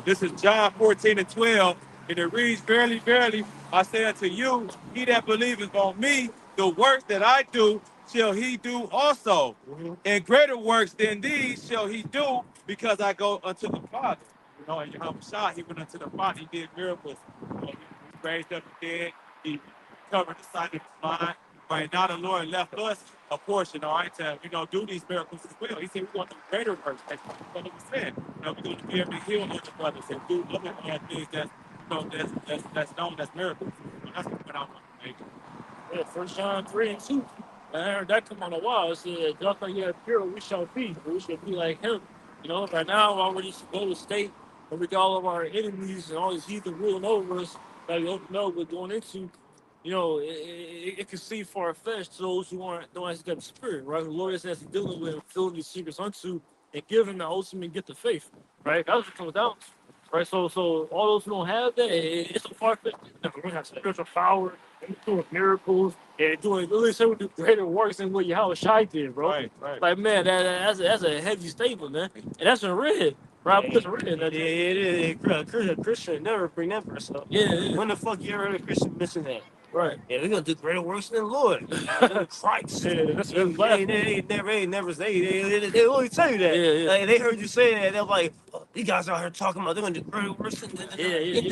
This is John 14:12, and it reads, "Verily, verily, I say unto you, he that believeth on me, the works that I do shall he do also, and greater works than these shall he do, because I go unto the Father." You know, and Yahushua, he went unto the Father, he did miracles. He raised up the dead, he covered the sight of the blind. Right now, the Lord left us a portion, all right, to do these miracles as well. He said we're going to do greater works. That's what he said. We're going to be able to heal other brothers and do other things that's known as miracles. That's what I want to make. Yeah, 1 John 3:2. I heard that come on a while. It said, "Just like you have pure, we shall be. We shall be like him." Right now, we're already go to state where we got all of our enemies and all these heathen ruling over us that we open up, we're going into. It can seem far-fetched to those who don't actually got the spirit, right? The Lord is actually dealing with and filling these secrets unto and giving the ultimate gift of faith, right? That's what it comes down to, right? So all those who don't have that, it's a far-fetched. We're gonna have spiritual power, and doing miracles, and doing really say we do greater works than what Yahweh Shai did, bro. Right. Like, man, that's a heavy statement, man, and that's in red. Right, it's red. Yeah, it is. Christian never bring that verse up. Yeah. When the fuck you ever heard a Christian mention that? Right. Yeah, we're gonna do greater works than the Lord. Christ. Yeah, that's They never say. They only tell you that. Yeah. Like, they heard you say that. They're like, oh, these guys out here talking about they're gonna do greater works than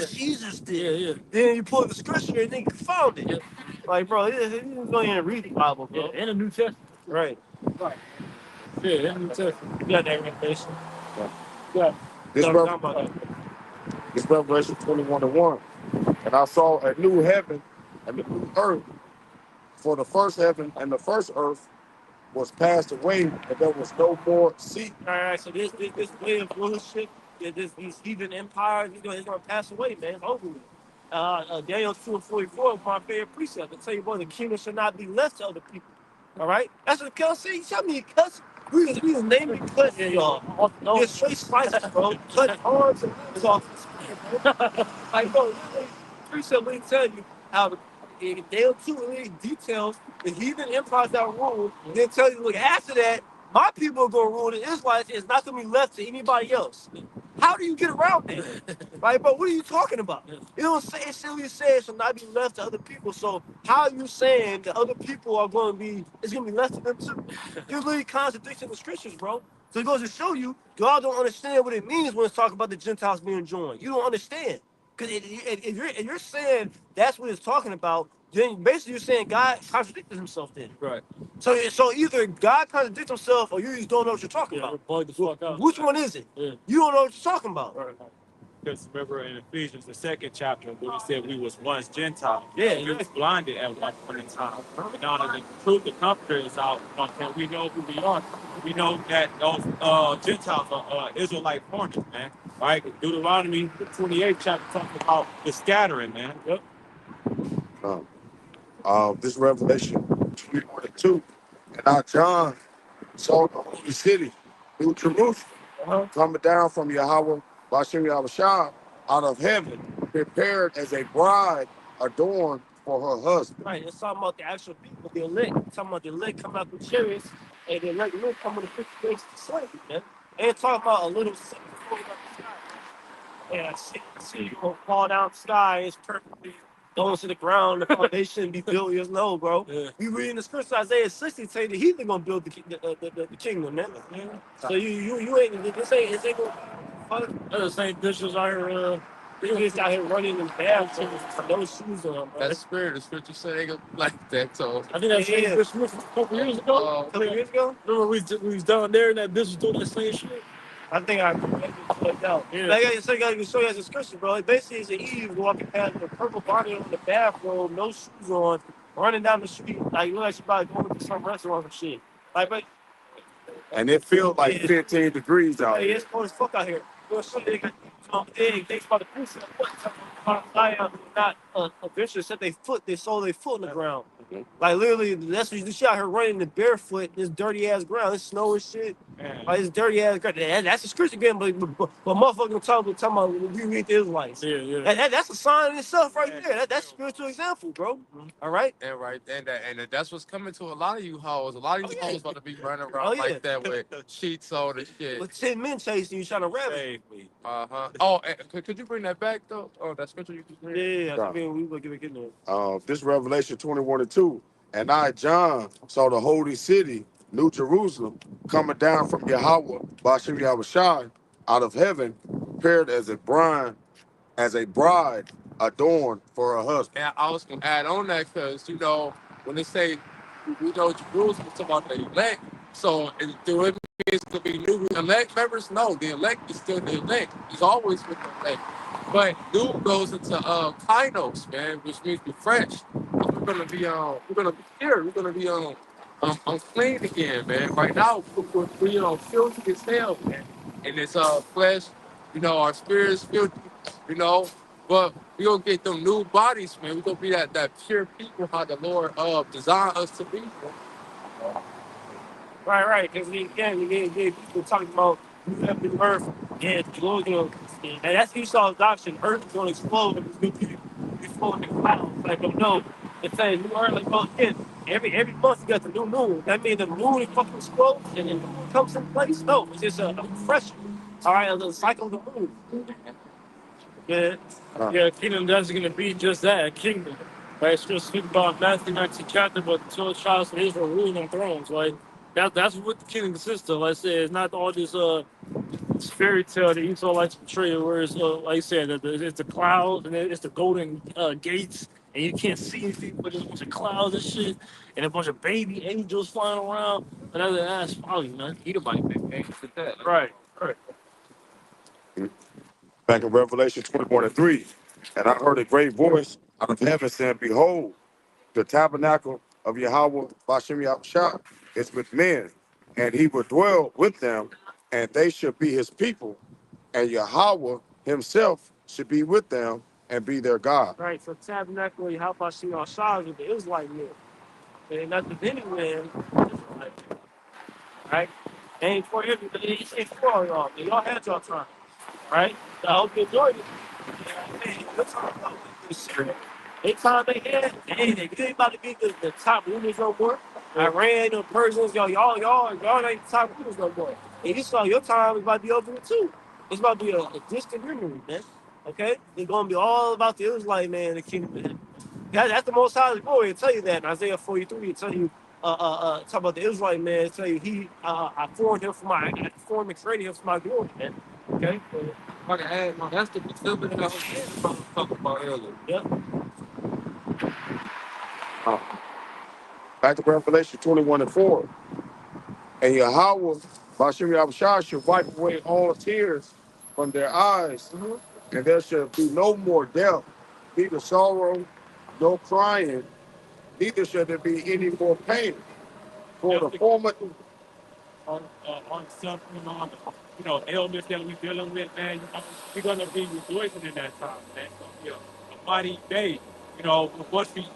Jesus did. Yeah. Then you pull the scripture and then you found it. Yeah. Like, bro, you don't even read the Bible, bro. Yeah, and the New Testament. Right. Yeah, and the New Testament. You got that revelation. Yeah. This Revelation 21:1. And I saw a new heaven and a new earth. For the first heaven and the first earth was passed away, and there was no more sea. All right, so this way of rulership, these heathen empires, it's gonna pass away, man. It's over with. Daniel 2:44 is my favorite precept. I tell you, boy, the kingdom should not be left to other people. All right, that's what the count says. Tell me, cuss. We just naming cut, y'all. There's straight slices, bro. Cut arms and limbs off this man, bro. Like, bro, precept will tell you how Daniel 2 really details the heathen empires that rule. Then tell you, look, after that, my people are gonna rule the Israelites. It's not gonna be left to anybody else. How do you get around that? Right, bro? What are you talking about? You don't say it simply says shall not be left to other people. So how are you saying that other people are gonna be left to them too? You're literally contradicting the scriptures, bro. So it goes to show you, y'all don't understand what it means when it's talking about the Gentiles being joined. You don't understand. Because if you're saying that's what it's talking about, then basically you're saying God contradicted himself then. Right. So either God contradicts himself or you just don't know what you're talking about. Bug the fuck out. Which one is it? Yeah. You don't know what you're talking about. Right. Because remember in Ephesians, the 2nd chapter, where he said we was once Gentiles. Yeah. We was blinded at one point in time. But now that the truth, the comforter is out, and we know who we are. We know that those Gentiles are Israelite foreigners, man. Right? Deuteronomy, the 28th chapter, talks about the scattering, man. Yep. Um, this Revelation 21 and 2. And now John saw the holy city, New Jerusalem, Uh-huh. coming down from Yahweh, Bashem Yahushua, out of heaven, prepared as a bride adorned for her husband. Right, it's talking about the actual people, the elect. It's talking about the elect coming out the chariots, and the elect coming to fix the slavery, man. Ain't talking about a little city falling out the sky. Yeah, see, you gonna fall down the sky, it's perfectly going to the ground, the foundation be built years no, bro. Yeah. We reading the scripture Isaiah 60 say the heathen gonna build the kingdom, man. So you ain't this ain't gonna That's the same bitches out here. you just out here running in baths with no shoes on, bro. That's spirit. The scripture said they gonna be like that. So I think that same Yeah. bitch Smith a couple years ago. A couple years ago, Remember we was down there and that bitch was doing that same shit. I think I checked out. Yeah. Like I said, I can show you as a scripture, bro. It basically is an Eve walking past with a purple body on the bathrobe, no shoes on, running down the street like look like she about going to some restaurant or shit. Like, but And it feels like Yeah. 15 degrees out hey, here. it's cold as fuck out here. You know, so they got they about to prove not eventually set their foot, they sold their foot in the ground. Like literally, that's what you see out here running the barefoot, this dirty ass ground, it's snow and shit. Like this dirty ass ground. That's the scripture again, but motherfucking talking about we read the Israelites. Yeah. That's a sign in itself right there. That's a spiritual example, bro. All right. and right, and that's what's coming to a lot of you hoes. A lot of you Oh, yeah. hoes about to be running around Oh, yeah. like that with sheets on and shit. With 10 men chasing you, trying to rap it. Oh, could you bring that back though? Oh, that scripture you just read. Yeah. I mean, we will get it there. This Revelation 21 and 2. And I, John, saw the holy city, New Jerusalem, coming down from Yahweh, Bashem Yahushua, out of heaven, prepared as a bride adorned for her husband. And I was gonna add on that because when they say we know Jerusalem, it's about the elect. So do it mean it's gonna be new elect members? No, the elect is still the elect. He's always with the elect. But new goes into kainos, man, which means be fresh. We're gonna be here. We're gonna be clean again, man. Right now we're filthy as hell, man. And it's flesh, our spirits filthy, but we gonna get them new bodies, man. We gonna be that pure people how the Lord designed us to be. Right. Because again, people talking about you have the earth and the Lord gonna, and that's Esau's doctrine. Earth is gonna explode and it's gonna be exploding in clouds. Like, but no, it's saying new earth. Like, well, again, every month you got the new moon. That means the moon is fucking explodes and then the moon comes in place. No, it's just a refreshing. All right, a little cycle of the moon. Yeah. Yeah, kingdom that's gonna be just that, a kingdom. Right? It's just speak about Matthew 19 chapter, but the 12 tribes of Israel ruling on thrones, right? That's what the kingdom consists of. Like I said, it's not all this fairy tale that Esau likes to portray, where it's like I said, it's the clouds and then it's the golden gates, and you can't see anything but there's a bunch of clouds and shit, and a bunch of baby angels flying around. And other than that, it's folly, man. Edomite, man. Look at that. Right. Back in Revelation 21 and 3. And I heard a great voice out of heaven saying, behold, the tabernacle of Yahweh Bashem Yahushua is with men, and he will dwell with them, and they should be his people, and Yahweh himself should be with them and be their God. Right. So tabernacle, how about see our shawls with the Israelite men? And not the Benny man, right? Ain't for everybody, it's for all y'all. Y'all had your time, right? So I hope you enjoyed it. Hey, good time though. They time they had, they ain't about to be the top leaders no more. Iran, the Persians, y'all ain't the top leaders no more. And you saw your time is about to be over with too. It's about to be a distant memory, man. Okay? It's gonna be all about the Israelite, the kingdom, man. That's the most high glory. It'll tell you that in Isaiah 43. It'll tell you, talk about the Israelite man. It'll tell you I formed him for I formed and created him for my glory, man. Okay? If I can add, that's the fulfillment of what I was talking about earlier. Yep. Back to Revelation 21 and 4. And Yahweh Bashem Yahushua shall wipe away all tears from their eyes, and there shall be no more death, neither sorrow, no crying, neither shall there be any more pain. For the former On something on illness that we're dealing with, man. We're gonna be rejoicing in that time, man. It's gonna be a mighty day. You know, once we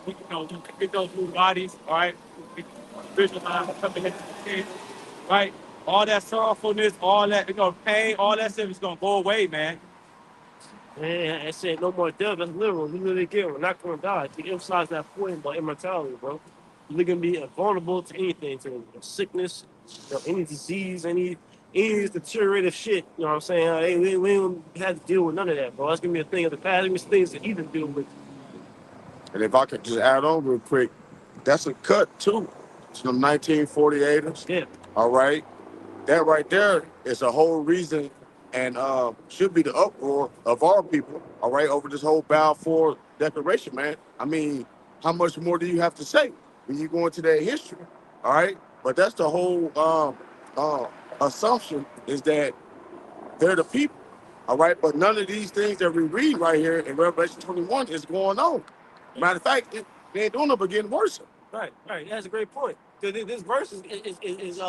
get those new bodies, all right, we visualize coming into the kingdom, right? All that sorrowfulness, all that, pain, all that stuff is gonna go away, man. Man, I said no more death. That's literal. We literally get we're not gonna die. To emphasize that point about immortality, bro. You're gonna be vulnerable to anything, to sickness, any disease, any deteriorative shit. You know what I'm saying? We don't have to deal with none of that, bro. That's gonna be a thing of the past. It's things that even deal with. And if I could just add on real quick, that's a cut too. To them 1948ers. Yeah. All right. That right there is a whole reason and should be the uproar of our people, all right, over this whole Balfour Declaration, man. I mean, how much more do you have to say when you go into that history, all right? But that's the whole assumption is that they're the people, all right? But none of these things that we read right here in Revelation 21 is going on. Matter of fact, they ain't doing it but getting worse. Right. That's a great point. Because this verse is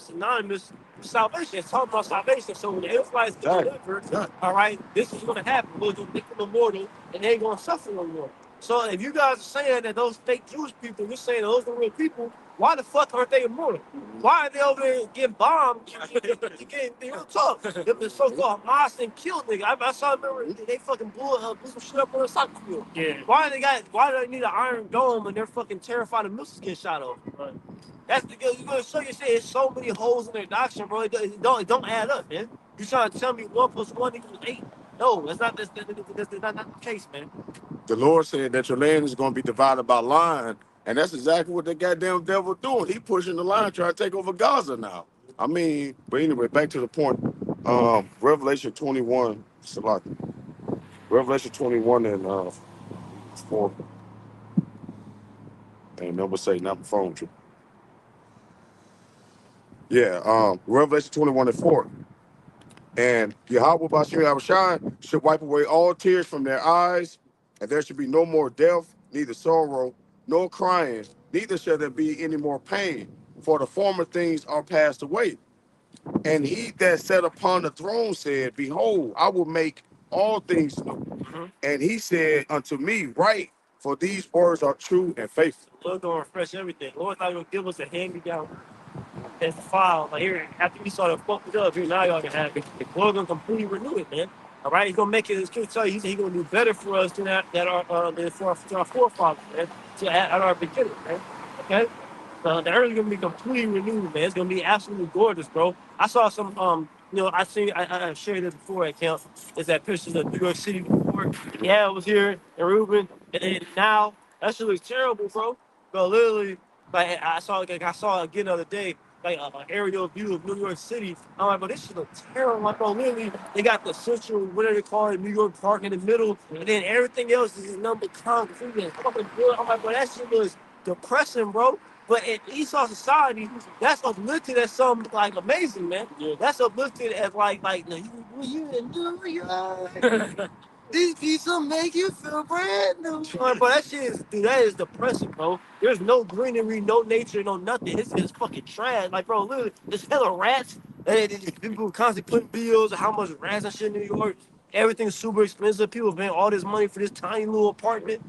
synonymous with salvation. It's talking about salvation. So when the Israelites get delivered, all right, this is going to happen. We're going to become immortal, and they ain't going to suffer no more. So if you guys are saying that those fake Jewish people, you're saying those are real people, why the fuck aren't they immortal? Why are they over there getting bombed? Getting real tough. The so-called Hamas and killed nigga. I saw remember they fucking blew some shit up on the soccer field. Yeah. Why do they need an iron dome and they're fucking terrified of missiles getting shot off? Right. That's you're gonna show you say there's so many holes in their doctrine, bro. It don't add up, man. You trying to tell me 1 + 1 = 8? No, that's not the case, man. The Lord said that your land is going to be divided by line, and that's exactly what the goddamn devil doing. He pushing the line, trying to take over Gaza now. I mean, but anyway, back to the point. Revelation 21, Salaki. Revelation 21 and 4. Ain't number say, not my phone. Yeah, Revelation 21 and 4. And Yahweh Bashir Abishai should wipe away all tears from their eyes, and there should be no more death, neither sorrow, nor crying, neither shall there be any more pain, for the former things are passed away. And he that sat upon the throne said, Behold, I will make all things new. And he said unto me, Write, for these words are true and faithful. Lord gonna refresh everything. Lord's not gonna give us a hand-me-down as the file. Like here, after we started fucking up, here now y'all can have it. Lord's gonna completely renew it, man. All right, he's gonna make it. He's gonna tell you, he's gonna do better for us than for our forefathers, man. At our beginning, man. Okay. The earth is gonna be completely renewed, man. It's gonna be absolutely gorgeous, bro. I saw some, I shared it before. Account is that pictures of New York City before. Yeah, it was here in Reuben, and then now that shit looks terrible, bro. But literally, like I saw again the other day, like an aerial view of New York City. I'm like, but this shit looks terrible. Like, bro, literally, they got the central, whatever they call it, New York Park in the middle, and then everything else is number concrete. I'm like, bro, that shit looks depressing, bro. But in Esau society, that's uplifted as something like amazing, man. Yeah. That's uplifted as like you in New York. These pieces make you feel brand new. But that shit is, dude, that is depressing, bro. There's no greenery, no nature, no nothing. It's just fucking trash. Like, bro, literally, there's hella rats. And people constantly putting bills of how much rats and shit in New York. Everything's super expensive. People paying all this money for this tiny little apartment.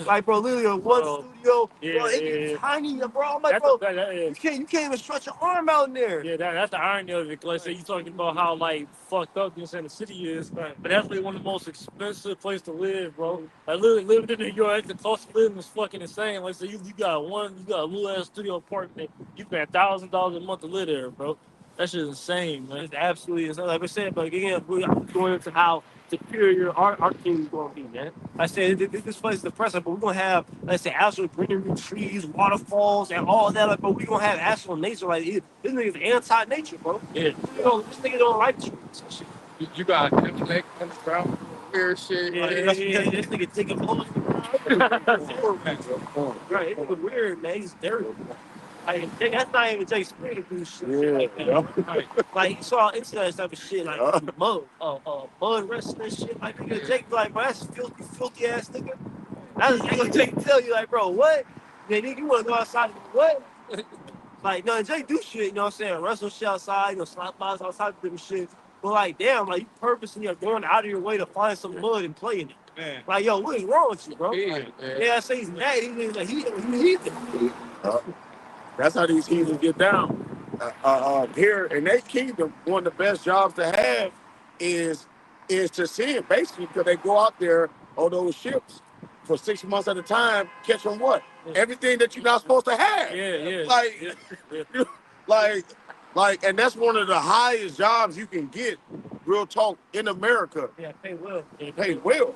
Like, bro, literally a one studio. Yeah, bro, it's tiny, bro. I'm like, That's bro, yeah. you can't even stretch your arm out in there. Yeah, that's the irony of it. Like, say you talking about how like fucked up this in the city is, but that's like one of the most expensive places to live, bro. Like living in New York, the cost of living is fucking insane. Like, so you got a little ass studio apartment, you pay $1,000 a month to live there, bro. That shit's insane, man. It's absolutely insane. Like I said, but again, I'm going into how superior our team is going to be, man. Like I said, this place is depressing, but we're going to have, let's say, actual greenery, trees, waterfalls, and all that. Like, but we're going to have actual nature. Like, this nigga's anti-nature, bro. Yeah. This nigga don't like trees and shit. You got lake underground, weird shit. Yeah, this nigga taking holes in the ground. Right, it was weird, man. He's dirty. Like, that's not even Jay Spring to do shit like that. Like, he saw into that type of shit, like mud wrestling shit. Like, nigga, Jake, like, bro, that's filthy ass nigga. That's what Jake tell you, like, bro, what? Yeah, nigga, you want to go outside and do what? Like, no, Jake do shit, you know what I'm saying? Wrestle shit outside, slap bars outside, different shit. But, like, damn, like, you purposely are going out of your way to find some mud and play in it. Man. Like, yo, what is wrong with you, bro? Yeah, Like, man. yeah, I say he's mad. He's like, he That's how these heathens get down. Here in their kingdom, one of the best jobs to have is to sin, basically, because they go out there on those ships for 6 months at a time, catching what? Everything that you're not supposed to have. Yeah. Like, Yeah. like, and that's one of the highest jobs you can get, real talk, in America. Yeah, pay well. And pay well.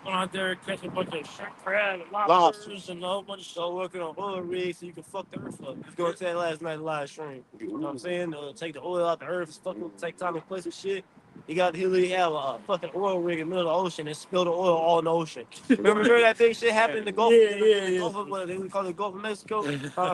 Went out there catch a bunch of shrimp, crab, and Lobsters. lobsters, and a whole bunch of shit. So working on oil rigs so you can fuck the earth up. Just going to that last night live stream. You know what I'm saying? Take the oil out the earth, fucking take time and place and shit. He literally have a fucking oil rig in the middle of the ocean and spill the oil all in the ocean. Remember that big shit happened in the Gulf? Gulf of, what they call it, Gulf of Mexico,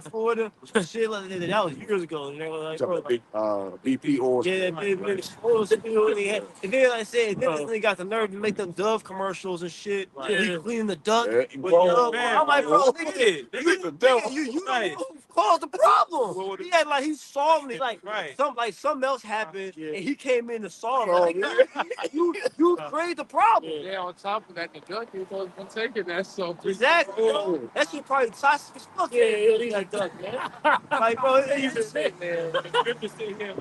Florida. Shit like that was years ago. And they were like, bro, Big BP oil. yeah, big oil spill. And then, like I said, then this nigga got the nerve to make them Dove commercials and shit. He cleaning the duck. Yeah, With Dove. I'm like, bro, nigga, the devil. you Right. caused the problem. He had like he solved it. Like Right. something else happened, and he came in to solve Oh, it. Like, you create the problem. Yeah, on top of that, the junkie was taking that, so Exactly. That shit probably toxic as fuck. Yeah, like duck, man. Like, bro, it's He's sick, man. Scripture sitting here,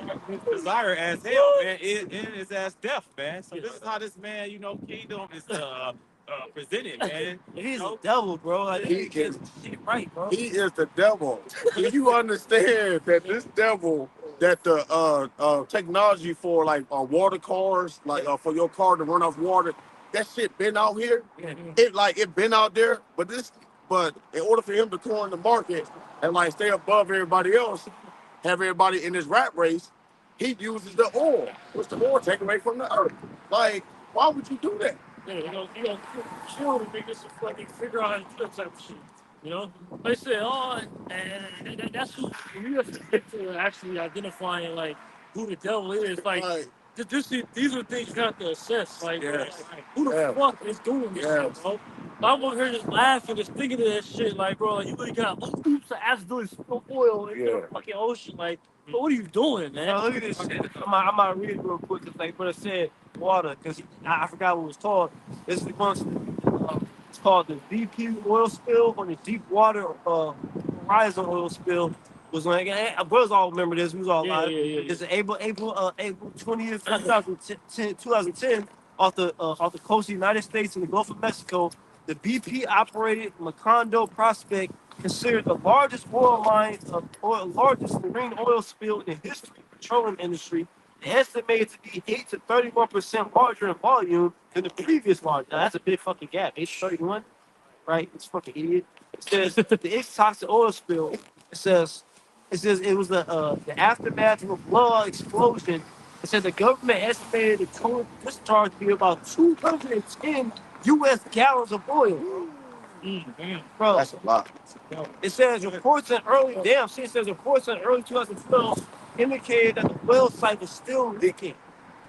desire as hell, man. It is as death, man. So this is how this man, kingdom is presented, man. He's a devil, bro. Like, he gets shit right, bro. He is the devil. Do you understand that this devil, that the technology for like water cars, like for your car to run off water, that shit been out here. It been out there, but in order for him to corner the market and like stay above everybody else, have everybody in this rat race, he uses the oil, which the oil take away from the earth. Like, why would you do that? Yeah, you know, chill to make us fucking figure out how to do that type of shit. You know, they say, and that's who we have to get to actually identifying like who the devil is. Like, these are things you have to assess. Like, who the fuck is doing this shit, bro? I'm over here just laughing, just thinking of that shit. Like, bro, like, you really got oops to accidentally spill oil into the fucking ocean. Like, but what are you doing, man? Now, look at this shit. I'm gonna read it real quick because, like, brother said water, because I forgot what it was called. It's called the BP oil spill or the deep water horizon oil spill. Was like, brothers all remember this. We was all alive. It's April 20th, 2010, off the coast of the United States in the Gulf of Mexico. The BP operated Macondo prospect, considered the largest largest marine oil spill in the history of the petroleum industry, estimated to be 8 to 31% larger in volume than the previous one. Now, that's a big fucking gap. 8 to 31, right? It's fucking idiot. It says the toxic oil spill. It says it was the aftermath of a blowout explosion. It said the government estimated the total discharge to be about 210 U.S. gallons of oil. Bro, That's a lot. it says reports in early 2012 indicated that the well site was still leaking.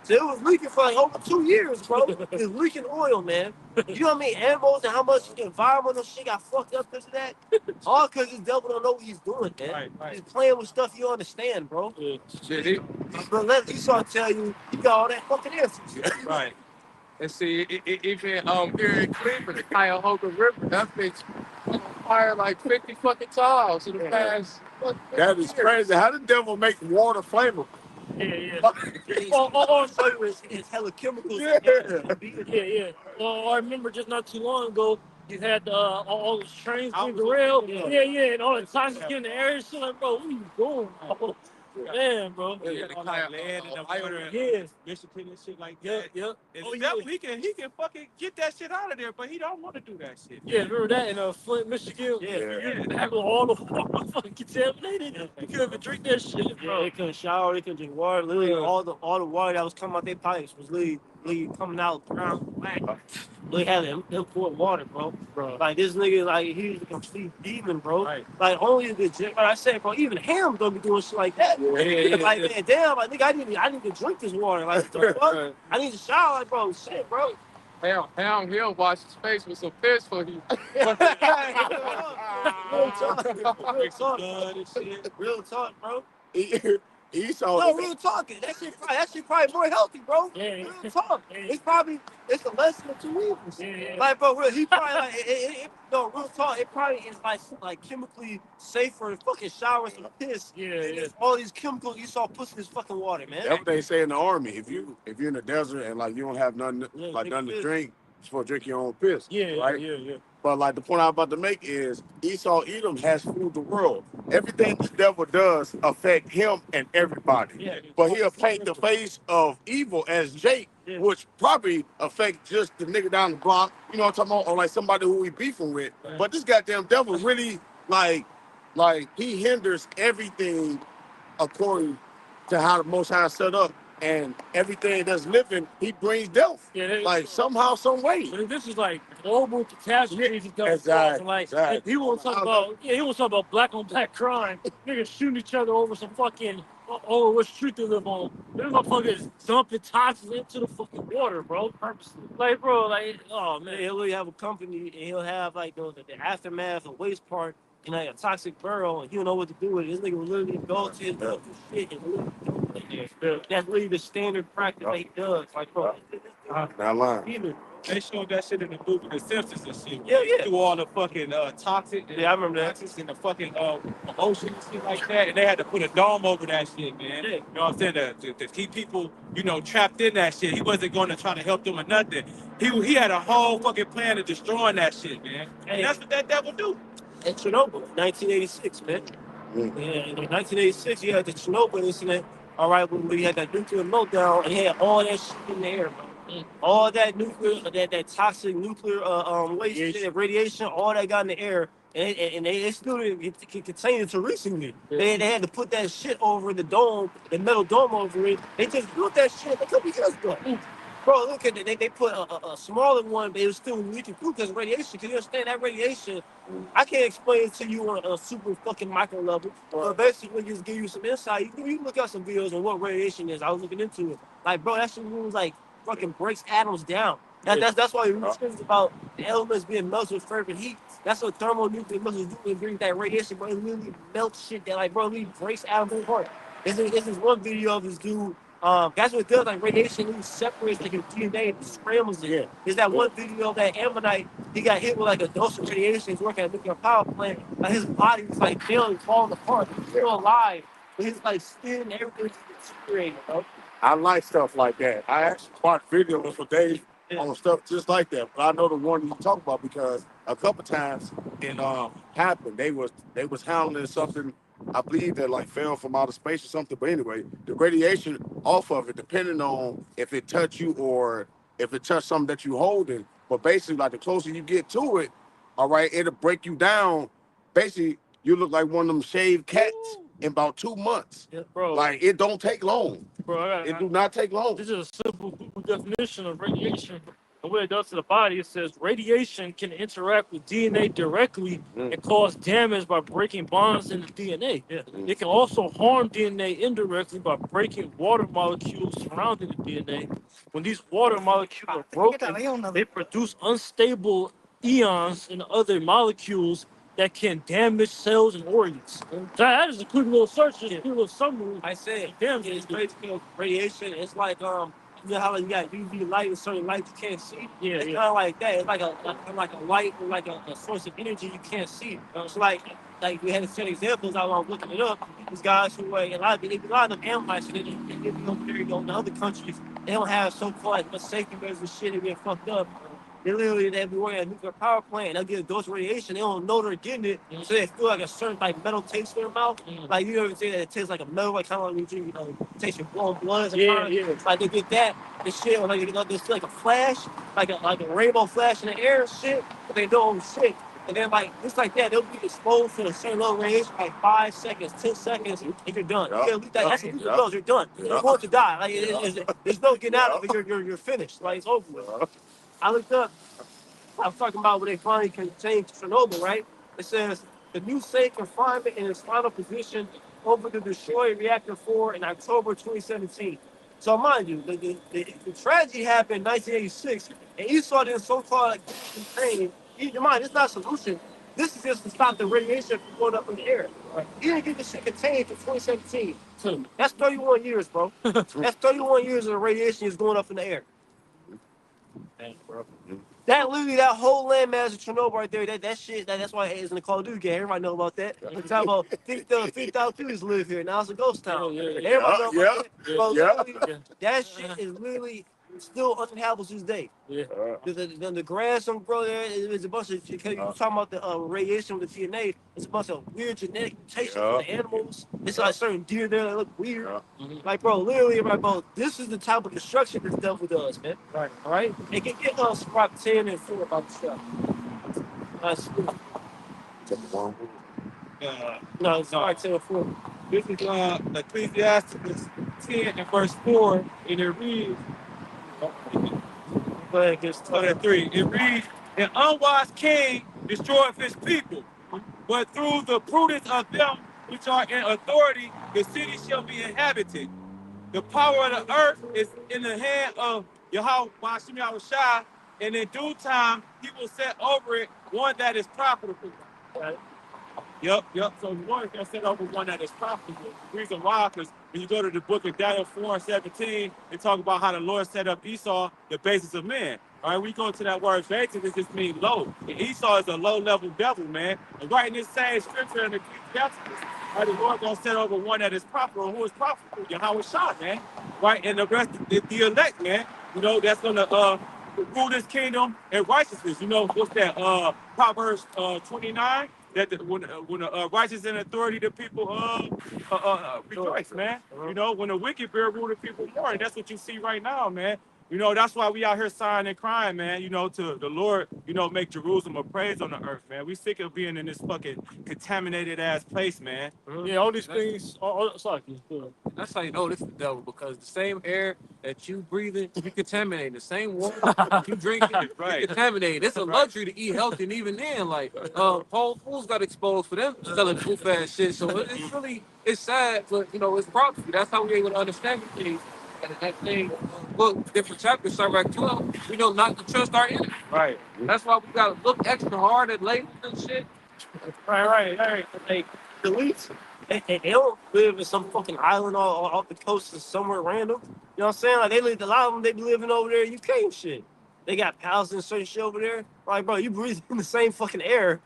So it was leaking for like over 2 years, bro. It's leaking oil, man. You know how many animals and how much environmental shit got fucked up because of that? All because this devil don't know what he's doing, man. Right. He's playing with stuff you understand, bro. shit. But let Esau tell you, he got all that fucking answers. Right. And see, even here in Cleveland, the Cuyahoga River, that bitch on fire like 50 fucking times in the past. That is crazy. How the devil make water flammable? Yeah. All I'm saying is it's hella chemicals. Yeah. Well, I remember just not too long ago, you had all the trains being derailed. Yeah, and all the toxic in the air and shit. Like, bro, what are you doing, bro? Man, bro. Yeah, the Cuyahoga, land and the water, Yeah. Michigan and shit like that. Yep. He can fucking get that shit out of there, but he don't want to do that shit. Yeah, remember that in Flint, Michigan? Yeah. That was all the water fucking contaminated. You couldn't even drink that shit, bro. Yeah, they couldn't shower, they couldn't drink water. Literally, all the water that was coming out their pipes was literally coming out brown black. They had import water, bro. Like this nigga, like he's a complete demon, bro. Right. Like only the like I said, bro. Even Ham don't be doing shit like that. Like man, damn, like nigga, I need to drink this water. Like what the fuck? I need to shower, like bro. Shit, bro. Ham, he'll wash his face with some piss for you. Real talk, bro. Esau. No, real talking. That shit probably more healthy, bro. Yeah. Real talk. It's a lesson of two evils. Yeah. Like, bro, real, he probably like no, real talk. It probably is like chemically safer to fucking shower some piss. Yeah. All these chemicals you saw pussing this fucking water, man. That's what they say in the army. If you're in the desert and like you don't have nothing nothing to drink, you're supposed to drink your own piss. Yeah. Right? Yeah. But like the point I'm about to make is Esau Edom has fooled the world. Everything the devil does affect him and everybody. Yeah. But he'll paint the face of evil as Jake, which probably affect just the nigga down the block, you know what I'm talking about, or like somebody who he beefing with. But this goddamn devil really like he hinders everything according to how the Most High set up, and everything that's living, he brings death. Yeah, Like somehow, some way. This is like global catastrophes. Exactly. Like Exactly. he won't talk about he won't talk about black on black crime. Niggas shooting each other over some fucking what street they live on. These motherfuckers dumping toxins into the fucking water, bro. Purposely. Like, bro, like, oh man. He'll really have a company and he'll have like the aftermath of waste part in like a toxic barrel, and he don't know what to do with it. This nigga will literally go to his shit and literally do it. That's really the standard practice that he does. Like, bro, Not lying. They showed that shit in the movie The Simpsons and shit. Yeah. Do all the fucking toxic. Yeah, I remember that. Toxics in the fucking ocean and shit like that, and they had to put a dome over that shit, man. Yeah. You know what I'm saying? To keep people, trapped in that shit. He wasn't going to try to help them or nothing. He had a whole fucking plan of destroying that shit, man. And that's what that devil do. In Chernobyl, 1986, man. Yeah, in 1986, you had the Chernobyl incident. All right, when we had that nuclear meltdown, and he had all that shit in the air, bro. All that nuclear, that toxic nuclear waste, that radiation, all that got in the air, and they still didn't contain it to recently. They had to put that shit over the dome, the metal dome over it. They just built that shit a couple years ago. Bro, look at it. They put a smaller one, but it was still leaking through because radiation. Because you understand that radiation, I can't explain it to you on a super fucking micro level. But basically, just give you some insight. You can look at some videos on what radiation is. I was looking into it. Like, bro, that shit moves like fucking breaks atoms down. That's why we think about the elements being melted with fervent heat. That's what thermonuclear missiles do. They bring that radiation, but it really melts shit that, like, bro, it really breaks atoms apart. This is one video of this dude. That's what it does. Like, radiation really separates like your DNA and scrambles it. There's that one video of that Ammonite. He got hit with like a dose of radiation. He's working at a nuclear power plant. Like, his body was like feeling falling apart. He's still alive, but his like skin and everything is deteriorating, bro. I like stuff like that. I actually watch videos for days on stuff just like that. But I know the one you talk about because a couple times it happened. They was handling something, I believe, that like fell from outer space or something. But anyway, the radiation off of it, depending on if it touched you or if it touched something that you holding. But basically, like the closer you get to it, all right, it'll break you down. Basically, you look like one of them shaved cats in about 2 months. Yeah, bro. Like, it don't take long. Bro, It do not take long. this is a simple definition of radiation. And what it does to the body, it says radiation can interact with DNA directly and cause damage by breaking bonds in the DNA. It can also harm DNA indirectly by breaking water molecules surrounding the DNA. When these water molecules are broken, they produce unstable ions and other molecule that can damage cells and organs. That is a quick little search, just a quick little summary. I said, Damn, it's basically radiation. It's like you know how you got UV light and certain light you can't see. It's kind of like that. It's like a light or like a source of energy you can't see. It's like we had certain examples. I was looking it up. These guys who a lot of them Amlites, and they be over there, in other countries. They don't have so-called much safety measures and shit. They get fucked up. They literally be working at a nuclear power plant. They'll get a dose of radiation. They don't know they're getting it, so they feel like a certain like metal taste in their mouth. Like, you ever say that it tastes like a metal, like kind of like when you drink, taste your blown blood. Like they get that, this shit, or like they feel like a flash, like a rainbow flash in the air, and shit. But they know shit. And then like just like that, they'll be exposed to a certain level of radiation for like 5 seconds, 10 seconds, and you're done. That's what dose. You're done. You're going to die. Like there's no getting out of it. You're finished. Like, it's over with. I looked up. I was talking about when they finally contained Chernobyl, right? It says the new safe confinement in its final position over the destroyed reactor 4 in October 2017. So mind you, the tragedy happened in 1986, and Esau did so-called like contain. Keep in mind, it's not a solution. This is just to stop the radiation from going up in the air. You didn't get this shit contained for 2017. That's 31 years, bro. That's 31 years of the radiation is going up in the air. Dang, bro. That literally, that whole landmass of Chernobyl right there, that shit, that's why it's in the Call of Duty game. Everybody know about that. We're talking about 50,000 people live here. Now it's a ghost town. Yeah, And everybody know about that. Bro, yeah. literally, that shit is literally still uninhabitable to this day. Yeah. The grass on bro, there's a bunch of, you talking about the radiation with the DNA, it's a bunch of weird genetic mutations in the animals. It's like certain deer there that look weird. Like, bro, literally, right, bro, this is the type of destruction this devil does, man. Right. All right? It can get us Prop 10 and 4 about the stuff. No, it's Prop 10 and 4. This is Ecclesiastes 10 and verse 4, and it reads, Go ahead, get started. 3. It reads, an unwise king destroyeth his people, but through the prudence of them which are in authority, the city shall be inhabited. The power of the earth is in the hand of Yahweh Hashem Yahushua, and in due time he will set over it one that is profitable. Right. Yep. So the Lord can set over one that is profitable. The reason why, because when you go to the book of Daniel 4:17, they talk about how the Lord set up Esau, the basis of man. All right, we go to that word basis, it just means low. And Esau is a low-level devil, man. And right in this same scripture in the Ecclesiastes, the Lord gonna set over one that is profitable. Who is profitable? Yahweh Shah, man. Right, and the rest, the elect, man. You know, that's gonna rule this kingdom in righteousness. You know, what's that? Proverbs 29. That when the righteous in authority, the people rejoice, man. You know, when the wicked bear rule, the people mourn. That's what you see right now, man. You know, that's why we out here sighing and crying, man. You know, to the Lord, you know, make Jerusalem a praise on the earth, man. We sick of being in this fucking contaminated ass place, man. Yeah, all these things. Sorry. That's how you know this is the devil, because the same air that you breathing, you contaminate. The same water you drinking, Right. you contaminate. It's a luxury to eat healthy, and even then, like Whole Foods got exposed for them selling goof ass shit. So it's really sad, but you know it's prophecy. That's how we're able to understand things. And that thing, look, different chapters, start at 12. We know not to trust our enemy. Right. That's why we gotta look extra hard at labels and shit. Right. Like, the elites, they don't live in some fucking island off the coast of somewhere random. You know what I'm saying? Like, they live, a lot of them, they be living over there in UK and shit. They got palaces and certain shit over there. Like, bro, you breathe in the same fucking air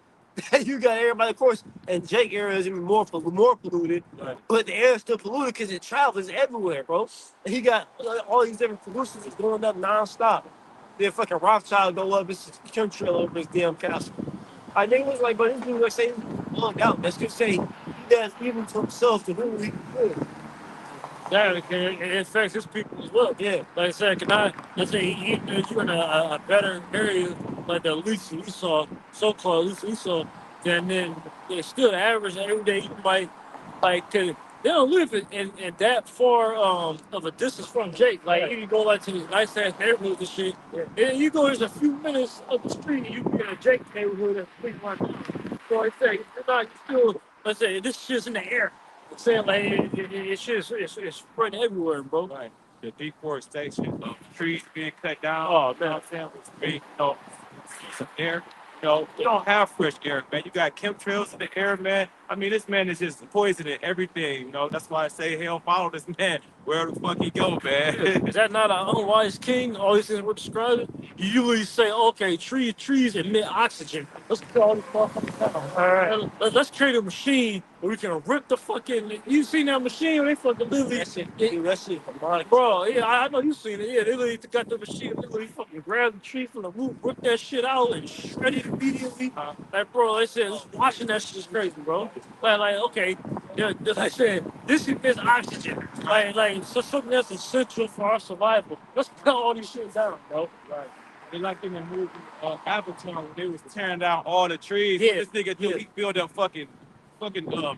that you got everybody, of course. And Jake area is even more polluted. Right. But the air is still polluted because it travels everywhere, bro. And he got all these different pollutions is going up nonstop. Then fucking Rothschild go up, it's a chemtrail over his damn castle. I think it was like, but this dude like saying, look out. Let's just say he does even to himself to who he is. Yeah, it affects his people as well. Yeah. Like I said, let's say you're in a better area, like the elites we saw, so-called elites we saw, then it's still average every day. You might, like, cause they don't live in that far of a distance from Jake. Like, you can go like to these nice ass neighborhoods and shit. Yeah. And you go just a few minutes up the street, and you be in a Jake neighborhood that's pretty much. So I say, you're not still, let's say, this shit's in the air. Saying like it's spreading everywhere, bro. Right. The deforestation of trees being cut down. Oh man, you know what I'm saying? You know, some air. You know, you don't have fresh air, man. You got chemtrails in the air, man. I mean, this man is just poisoning everything. You know, that's why I say hell follow this man wherever the fuck he go, man. Is that not an unwise king? All these things we're describing. You usually say, okay, trees emit oxygen. Let's put all these motherfuckers down. All right. Let's create a machine where we can rip the fucking. You seen that machine where they fucking literally. That shit, Bro, yeah, I know you seen it. Yeah, they literally got the machine, they literally fucking grabbed the tree from the root, rip that shit out, and shred it immediately. Like, bro, they said, watching that shit is crazy, bro. Like, okay, yeah, like I said, this is oxygen. Like, so something that's essential for our survival. Let's put all these shit down, bro. Right. They like in the movie Avatar when they was tearing down all the trees. Yeah. This nigga he built up fucking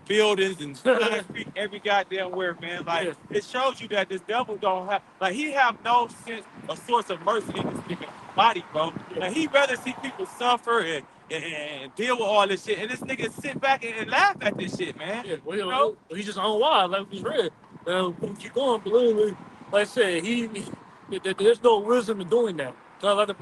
buildings and concrete every goddamn where, man. Like, it shows you that this devil don't have, like, he have no sense or source of mercy in this nigga body, bro. Like, he rather see people suffer and deal with all this shit, and this nigga sit back and laugh at this shit, man. Yeah, well, you know? he's just unwise, like we read. Keep going, but literally, like I said, there's no wisdom in doing that. So like the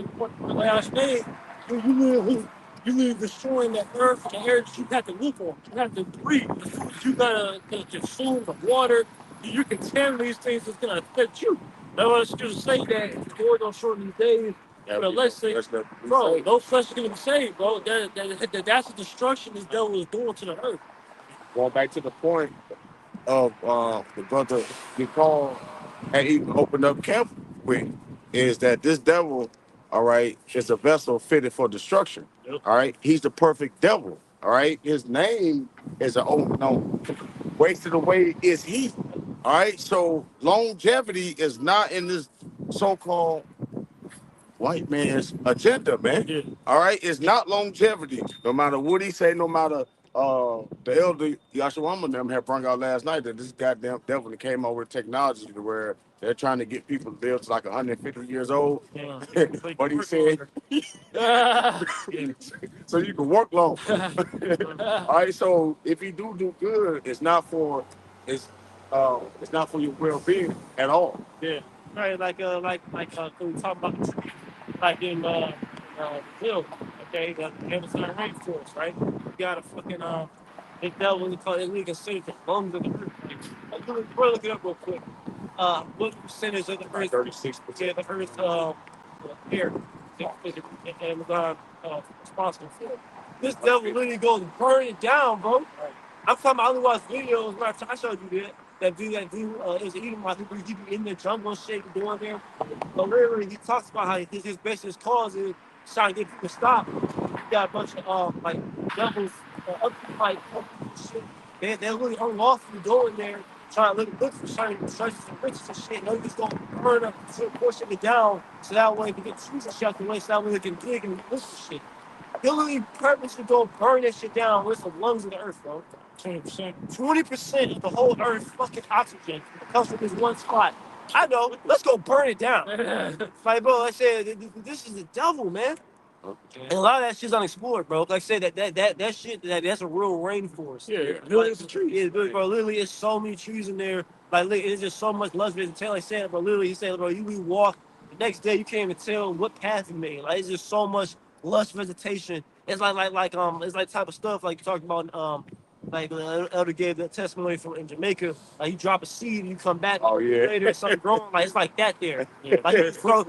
last thing, you you leave destroying the earth, the air that you have to live on. You have to breathe. The food that you gotta consume, the water, you contaminate these things that's gonna affect you. That's why it's just say that the Lord don't shorten these days. But let's say, bro, no flesh is gonna be saved, bro. That's the destruction this devil is doing to the earth. Going back to the point of the brother Nicole and even opened up camp with is that this devil, all right, is a vessel fitted for destruction. Yep. All right, he's the perfect devil. All right, his name is an old known. Wasted away is he. All right, so longevity is not in this so-called white man's agenda, man. Yeah. All right, it's not longevity. No matter what he say, no matter the elder Yashawama and them had brought out last night that this goddamn devil that came over with technology to where they're trying to get people to live to like 150 years old. Yeah. But he said, so you can work long. All right, so if you do good, it's not for your well-being at all. Yeah. Right, we talk about the trees, like Brazil, okay, the Amazon rainforest, right? You got a fucking they devil they call it we consider the lungs of the earth. Like, we'll look it up real quick. What percentage of the earth? 36%. Yeah, the earth air is the Amazon responsible for. This devil literally goes and burn it down, bro. I'm talking about I only watch videos where I showed you that dude is eating my people. He be in the jungle and shit doing there. But literally, he talks about how his basic cause is trying to get people to stop. He got a bunch of like devils, other people like shit. They're really unlawfully going there trying to look for certain treasures and riches and shit. And they're just gonna burn up a portion of it down so that way they can get trees and shit out the way so that way they can dig and look for shit. He'll literally purposely go burn that shit down with the lungs of the earth, bro. 20%. 20% of the whole earth fucking oxygen comes from this one spot. I know. Let's go burn it down. Like, bro, I said, this is the devil, man. And a lot of that shit's unexplored, bro. Like I said, that shit, that's a real rainforest. Yeah, Millions of trees. Yeah, bro, literally, it's so many trees in there. Like, it's just so much lush vegetation. Like I said, bro, literally, he said, bro, you walk, the next day, you can't even tell what path you made. Like, it's just so much lush vegetation. It's it's like type of stuff like you talked about, like the elder gave that testimony from in Jamaica. Like you drop a seed and you come back later and something growing. Like it's like that there. Yeah. Like you just throw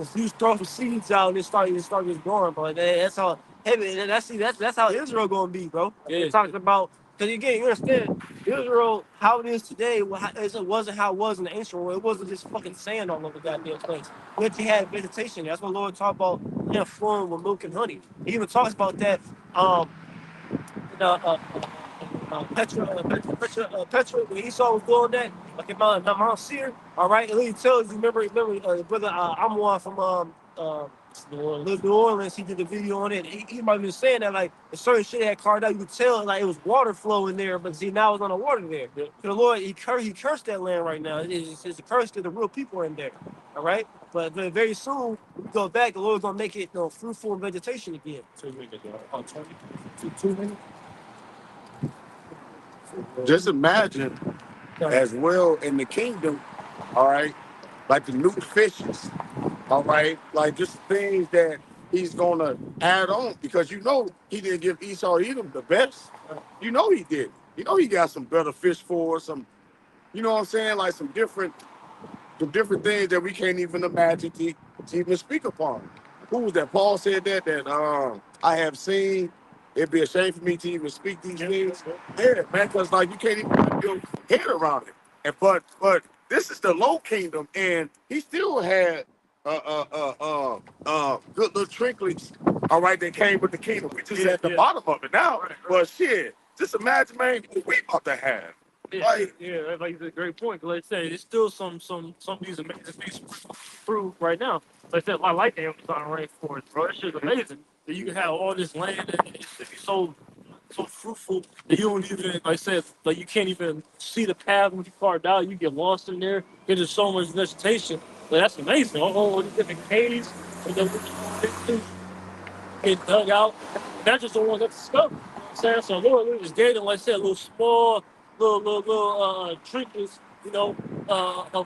some seeds out and it start just growing, bro. That's how heavy. That's how Israel gonna be, bro. Yeah. It talks about because again, you understand Israel how it is today. It wasn't how it was in the ancient world. It wasn't just fucking sand all over the goddamn place. We actually had vegetation. That's what Lord talked about. Flowing with milk and honey. He even talks about that. Petra, when Esau was doing that, like in Mount Seir, all right, and he tells you, remember, brother Amwan from New Orleans, he did the video on it. He might have been saying that like a certain shit had carved out, you could tell like it was water flow in there, but see now it's on the water there. Yeah. The Lord, he cursed that land right now. It's a curse to the real people in there, all right. But very soon we go back, the Lord's gonna make it fruitful and vegetation again. 2 minutes, 2 minutes. Just imagine as well in the kingdom, all right, like the new fishes, all right, like just things that he's gonna add on because he didn't give Esau Edom the best. He did. He got some better fish for some, what I'm saying, like some different things that we can't even imagine to even speak upon. Who was that? Paul said that I have seen. It'd be a shame for me to even speak these things. Yeah, man, because like you can't even wrap your head around it. But this is the low kingdom, and he still had good little trinkets, all right, that came with the kingdom. We just at the bottom of it now. But shit, just imagine, man, what we about to have. Like it's a great point. Like I said, there's still some of these amazing things to prove right now. Like I said, I like the Amazon rainforest, bro. That shit's amazing. That you can have all this land and it's so fruitful that you don't even, like I said, like you can't even see the path when you carved out. You get lost in there. There's just so much vegetation. But that's amazing. All these different caves and then get dug out. That's just the one that's discovered. You know what I'm saying? So Lord just gave them, like I said, little small, little trinkets, of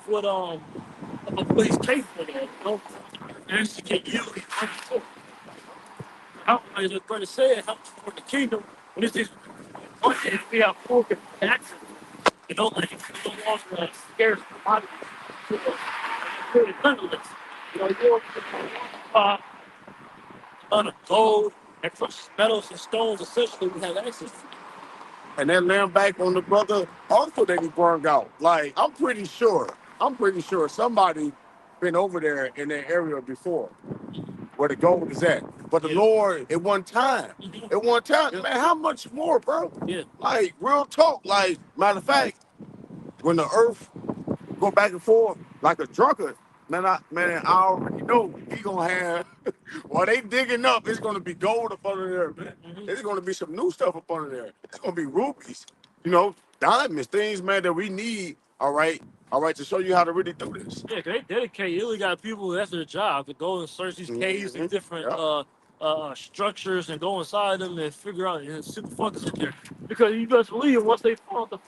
what he's capable of, and actually can use. how, as the brother said, how for the kingdom, when it's just, we have full access. You know, like, it's no longer a scarce commodity. You know, it's really limitless. You know, you don't uh, on of gold and precious metals and stones, essentially, we have access to. And then laying back on the brother uncle that he burned out. Like, I'm pretty sure somebody been over there in that area before where the gold is at. But the Yeah. Lord, at one time, Yeah. man, how much more, bro? Yeah. Like, real talk. Like, matter of fact, when the earth go back and forth like a drunkard, man, I already know he gonna have. While they digging up, it's gonna be gold up under there, man. There's gonna be some new stuff up under there. It's gonna be rubies, you know, diamonds, things, man, that we need. All right, to show you how to really do this. Yeah, 'cause they dedicate. You really got people that's their job to go and search these caves and different Yep. structures and go inside them and figure out and see the fuck is in there. Because you best believe once they found the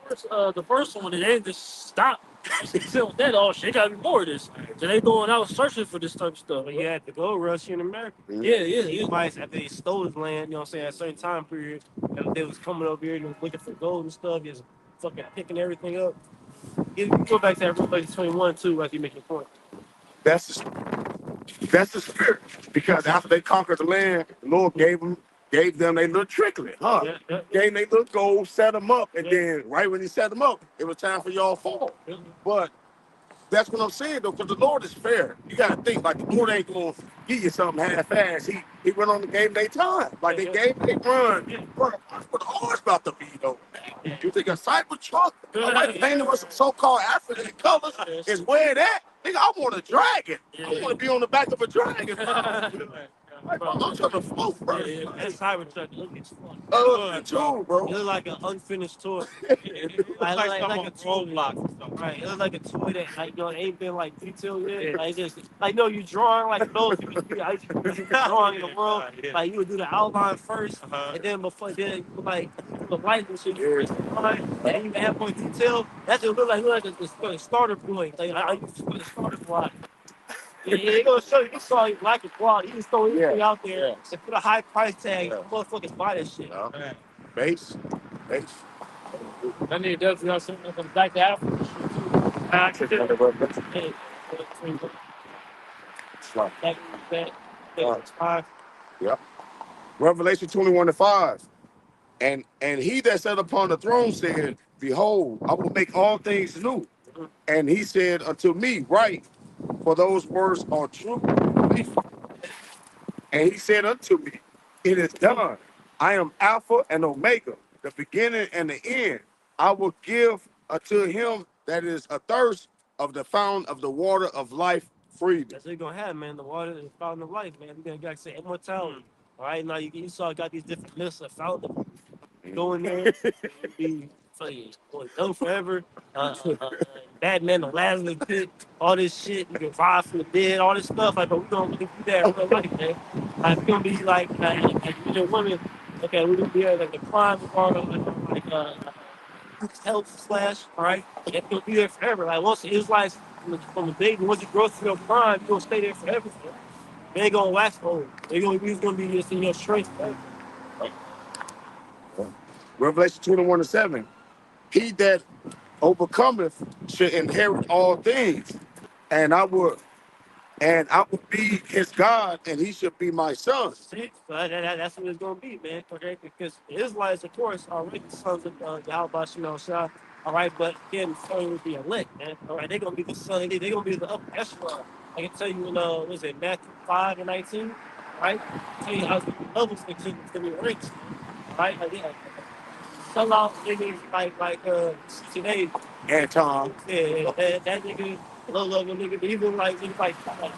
first one, and they didn't just stop. Sit with that, oh shit, gotta be more of this. So they going out searching for this type of stuff. But you had the gold rush in America. Yeah. Mice after they stole his land, you know what I'm saying, at a certain time period, and they was coming over here and was looking for gold and stuff, just fucking picking everything up. You go back to that Revelation 21 too, like you make your point. That's the spirit. Because after they conquered the land, the Lord gave them a little trickling, huh? Yeah. Gave them a little gold, set them up, and Yeah. then right when he set them up, it was time for y'all to fall. Yeah. But that's what I'm saying though, because the Lord is fair. You gotta think like the Lord ain't gonna give you something half-ass. He went on the game day time. Like they gave they run. Bro, that's what the Lord's about to be though. You think a Cybertruck, all right, painted with some so-called African colors is where it at? Nigga, I want a dragon. I want to be on the back of a dragon. Like, bro, I'm trying to float, bro. That Cybertruck look as fuck. Too, bro. It look like an unfinished toy. like a Roblox. Right. It looks like a toy that like ain't been like detailed yet. Like just like you drawing like those you could be drawing in the world. Like you would do the outline first and then before then you would like the light and shit you line and you have more detail. That's just look like a starter point. Like I used to put a starter block. Yeah, they gonna show you. You saw you black and quality. You just throw anything out there and put a high price tag. Motherfuckers buy that shit. Base. I need definitely got something from back to Africa shit too. I could do it. Yep. Revelation 21:5. And he that sat upon the throne said, behold, I will make all things new. And he said unto me, write, for those words are true. And he said unto me, it is done. I am Alpha and Omega, the beginning and the end. I will give unto him that is athirst of the fountain of the water of life freely. That's what you're gonna have, man. The water is the fountain of life, man. You're gonna say immortality. All right, now you saw got these different lists of fountain. Go in there, be done forever. Batman, the Lazarus pit, all this shit. You can rise from the dead, all this stuff. Like, but we gonna do that in real life, man. Like, it's gonna be like men and women. Okay, we're gonna be like the prime part of health slash. All right, it's gonna be there forever. Like once the Israelites from the baby, once you grow through your prime, you gonna stay there forever. Man. They ain't gonna wax old. It's gonna be just in your strength. Forever. Revelation 21:7. He that overcometh should inherit all things, and I will be his God, and he should be my son. See, so that's what it's gonna be, man. Okay, because the Israelites, of course, are already the sons of Yahweh Shah. All right, but again, the son will be elect, man. All right, they're gonna be the son. They're gonna be the upper echelon. I can tell you in was it Matthew 5:19, right? I tell you how the levels to be ranks, right? Like, yeah, sell out niggas like today. Anton. Yeah, that nigga, low level nigga, even like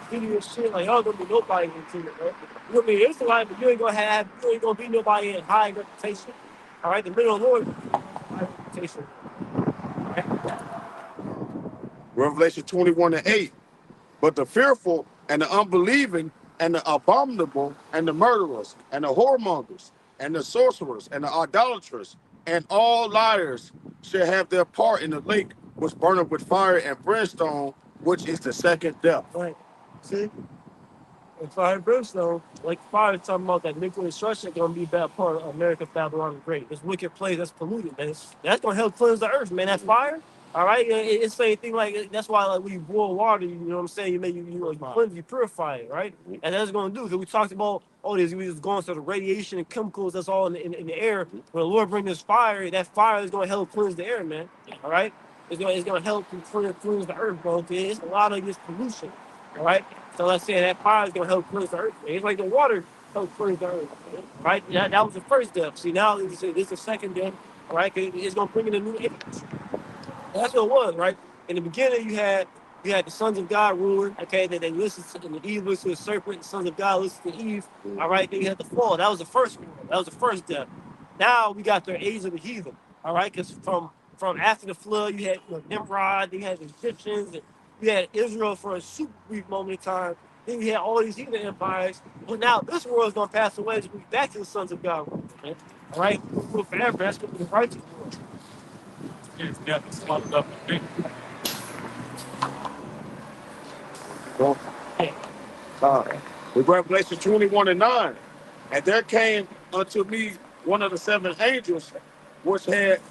video shit, like y'all gonna be nobody into it, bro. You know what I mean? It's like, but you ain't gonna be nobody in high reputation. All right, the middle of the Lord, high reputation. Revelation 21:8. But the fearful and the unbelieving and the abominable and the murderers and the whoremongers and the sorcerers and the idolaters and all liars shall have their part in the lake which burneth with fire and brimstone, which is the second death. Right. See? And fire and brimstone, like fire talking about that nuclear destruction gonna be a bad part of America, Babylon the Great. This wicked place that's polluted, man. That's gonna help cleanse the earth, man. That fire, all right. It's same thing like that's why like when you boil water, you know what I'm saying. You make you cleanse, you purify it, right? And that's gonna do because we talked about this. We was going to the radiation and chemicals that's all in the air. When the Lord bring this fire, that fire is gonna help cleanse the air, man. All right. It's gonna help cleanse the earth, bro. It's a lot of this pollution, all right. So let's say that fire is gonna help cleanse the earth. It's like the water helps cleanse the earth, right? That was the first step. See now this is the second step, all right? It's gonna bring in a new age. That's what it was, right? In the beginning, you had the sons of God ruling. Okay, they listened to the Eve listened to the serpent. The sons of God listened to Eve. All right, then you had the fall. That was the first one. That was the first step. Now we got the age of the heathen. All right, because from after the flood, you had Nimrod. Then you had the Egyptians. And you had Israel for a super brief moment in time. Then you had all these heathen empires. But now this world is gonna pass away. It's gonna be back to the sons of God. Right? All right, we'll forever. That's gonna be the righteous world. It's definitely swallowed up. Well, with Revelation 21:9. And there came unto me one of the seven angels, which had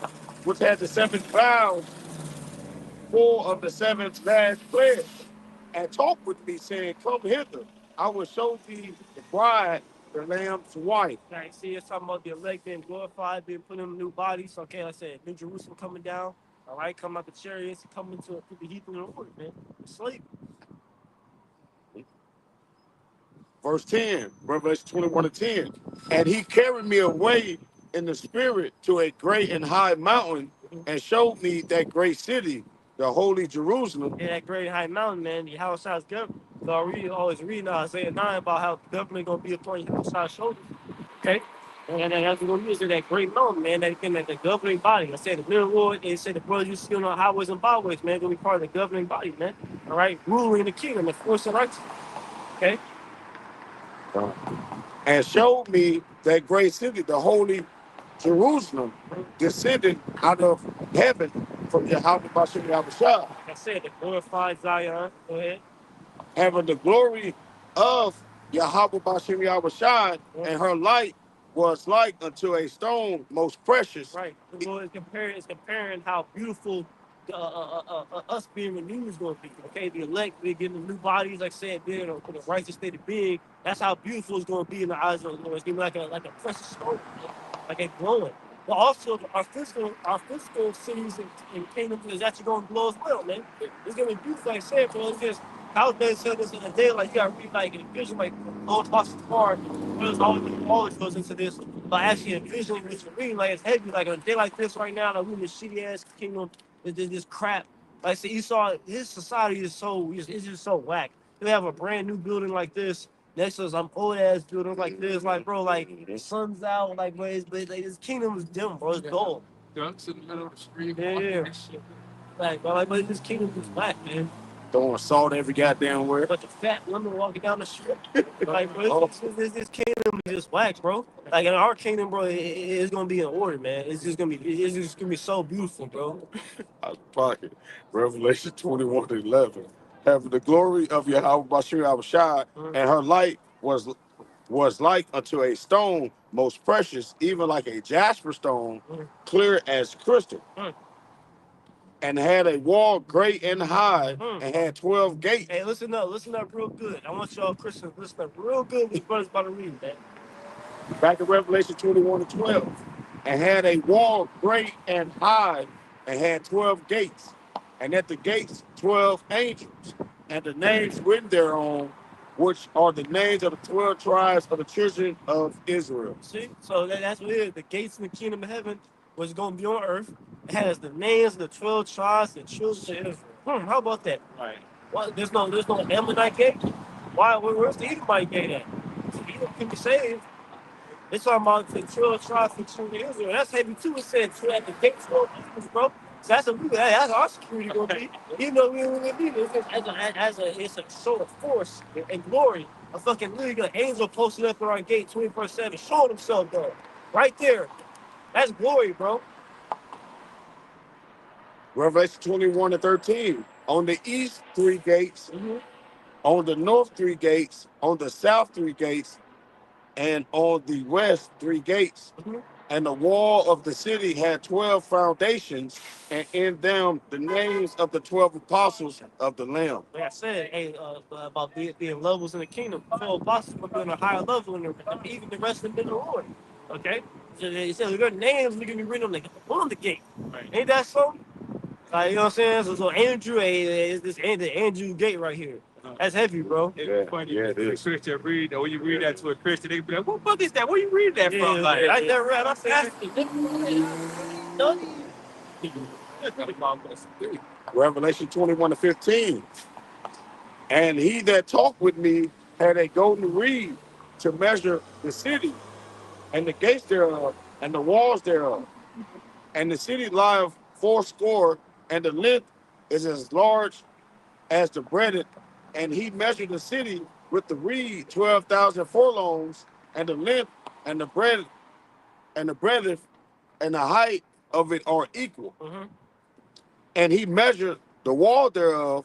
the seven clouds full of the seven last plagues, and talked with me, saying, Come hither, I will show thee the bride, the Lamb's wife. Right, see, it's talking about the elect being glorified, being put in new bodies. Okay, like I said, New Jerusalem coming down. All right, coming out the chariots, coming to the heat of the Lord, man. Sleep. Verse 10, Revelation 21:10. And he carried me away in the spirit to a great and high mountain, and showed me that great city, the holy Jerusalem. Yeah, that great high mountain, man. The house size government. So I always reading Isaiah 9 about how the government gonna be upon your house size shoulders. Okay? And that's what we're gonna use that great mountain, man, that can the governing body. I said the middle Lord, they said the brothers you see on the highways and byways, man, gonna be part of the governing body, man. All right, ruling the kingdom, the force of righteousness. Okay? And showed me that great city, the holy Jerusalem, descended out of heaven from Yahweh Bashem Yahushua, Like I said, the glorified Zion. Go ahead. having the glory of Yahweh Bashem Yahushua, and her light was like unto a stone most precious. Right. The Lord is comparing how beautiful us being renewed is going to be. Okay, the elect, we're getting new bodies, like I said, being in a righteous state of being. That's how beautiful it's going to be in the eyes of the Lord. It's going to be like a precious stone, like a glowing. But also, our physical cities and kingdoms is actually going to glow as well, man. It's going to be beautiful, like I said, bro. It's just, I was been saying this in a day, like you got to read like a vision, like all talks apart. There's always goes into this. But actually envisioning what you're reading, like it's heavy. Like on a day like this right now, like we're in this shitty ass kingdom, this crap. Like I said, Esau, his society is it's just so whack. They have a brand new building like this next to some old ass building like this, like bro, like the sun's out, like but like this kingdom is dim, bro. It's dull. Ducks in the middle of the street. Yeah. But this kingdom is whack, man. Throwing salt every goddamn where. Bunch of fat women walking down the street. Like, bro, this kingdom is just whack, bro. Like in our kingdom, bro, it's gonna be in order, man. It's just gonna be so beautiful, bro. Out of pocket. Revelation 21:11. Having the glory of Yahweh Bashem Yahushua, and her light was like unto a stone most precious, even like a jasper stone, clear as crystal. And had a wall great and high, and had 12 gates. Hey, listen up real good. I want y'all Christians listen up real good what brother's about to read, man. Back in Revelation 21:12. And had a wall great and high, and had 12 gates. And at the gates 12 angels, and the names written thereon, which are the names of the 12 tribes of the children of Israel. See? So that's what it is. The gates in the kingdom of heaven was gonna be on earth. It has the names of the 12 tribes, the children of Israel. How about that? Right. What? There's no Ammonite gate. Why? Where's the Edomite gate at? So Edom can be saved. They're talking about the 12 tribes of children of Israel. That's heavy too. It said at the gates of Israel, bro. So that's our security gonna be. Even though we don't really need it, it's a show of force and glory. A fucking literally an angel posted up at our gate 24/7, showing himself though. Right there. That's glory, bro. Revelation 21:13. On the east 3 gates, On the north, 3 gates. On the south, 3 gates. And on the west, 3 gates. Mhm. And the wall of the city had 12 foundations, and in them the names of the 12 apostles of the Lamb. Like I said, hey, about being levels in the kingdom. 12 apostles will be on a higher level than even the rest of them in the Lord. Okay? So they said their names are going to be written on the gate. Right. Ain't that so? Like, you know what I'm saying? So Andrew, is this the Andrew gate right here. That's heavy, bro. Yeah, Funny, yeah, it is. Christian read, or you read that to a Christian, they be like, "What book is that? Where you read that from?" Like, I never read. I said, Revelation 21:15. And he that talked with me had a golden reed to measure the city, and the gates thereof, and the walls thereof. And the city lieth fourscore, and the length is as large as the breadth. And he measured the city with the reed 12,000 furlongs, and the length and the breadth and the breadth and the height of it are equal. Mhm. And he measured the wall thereof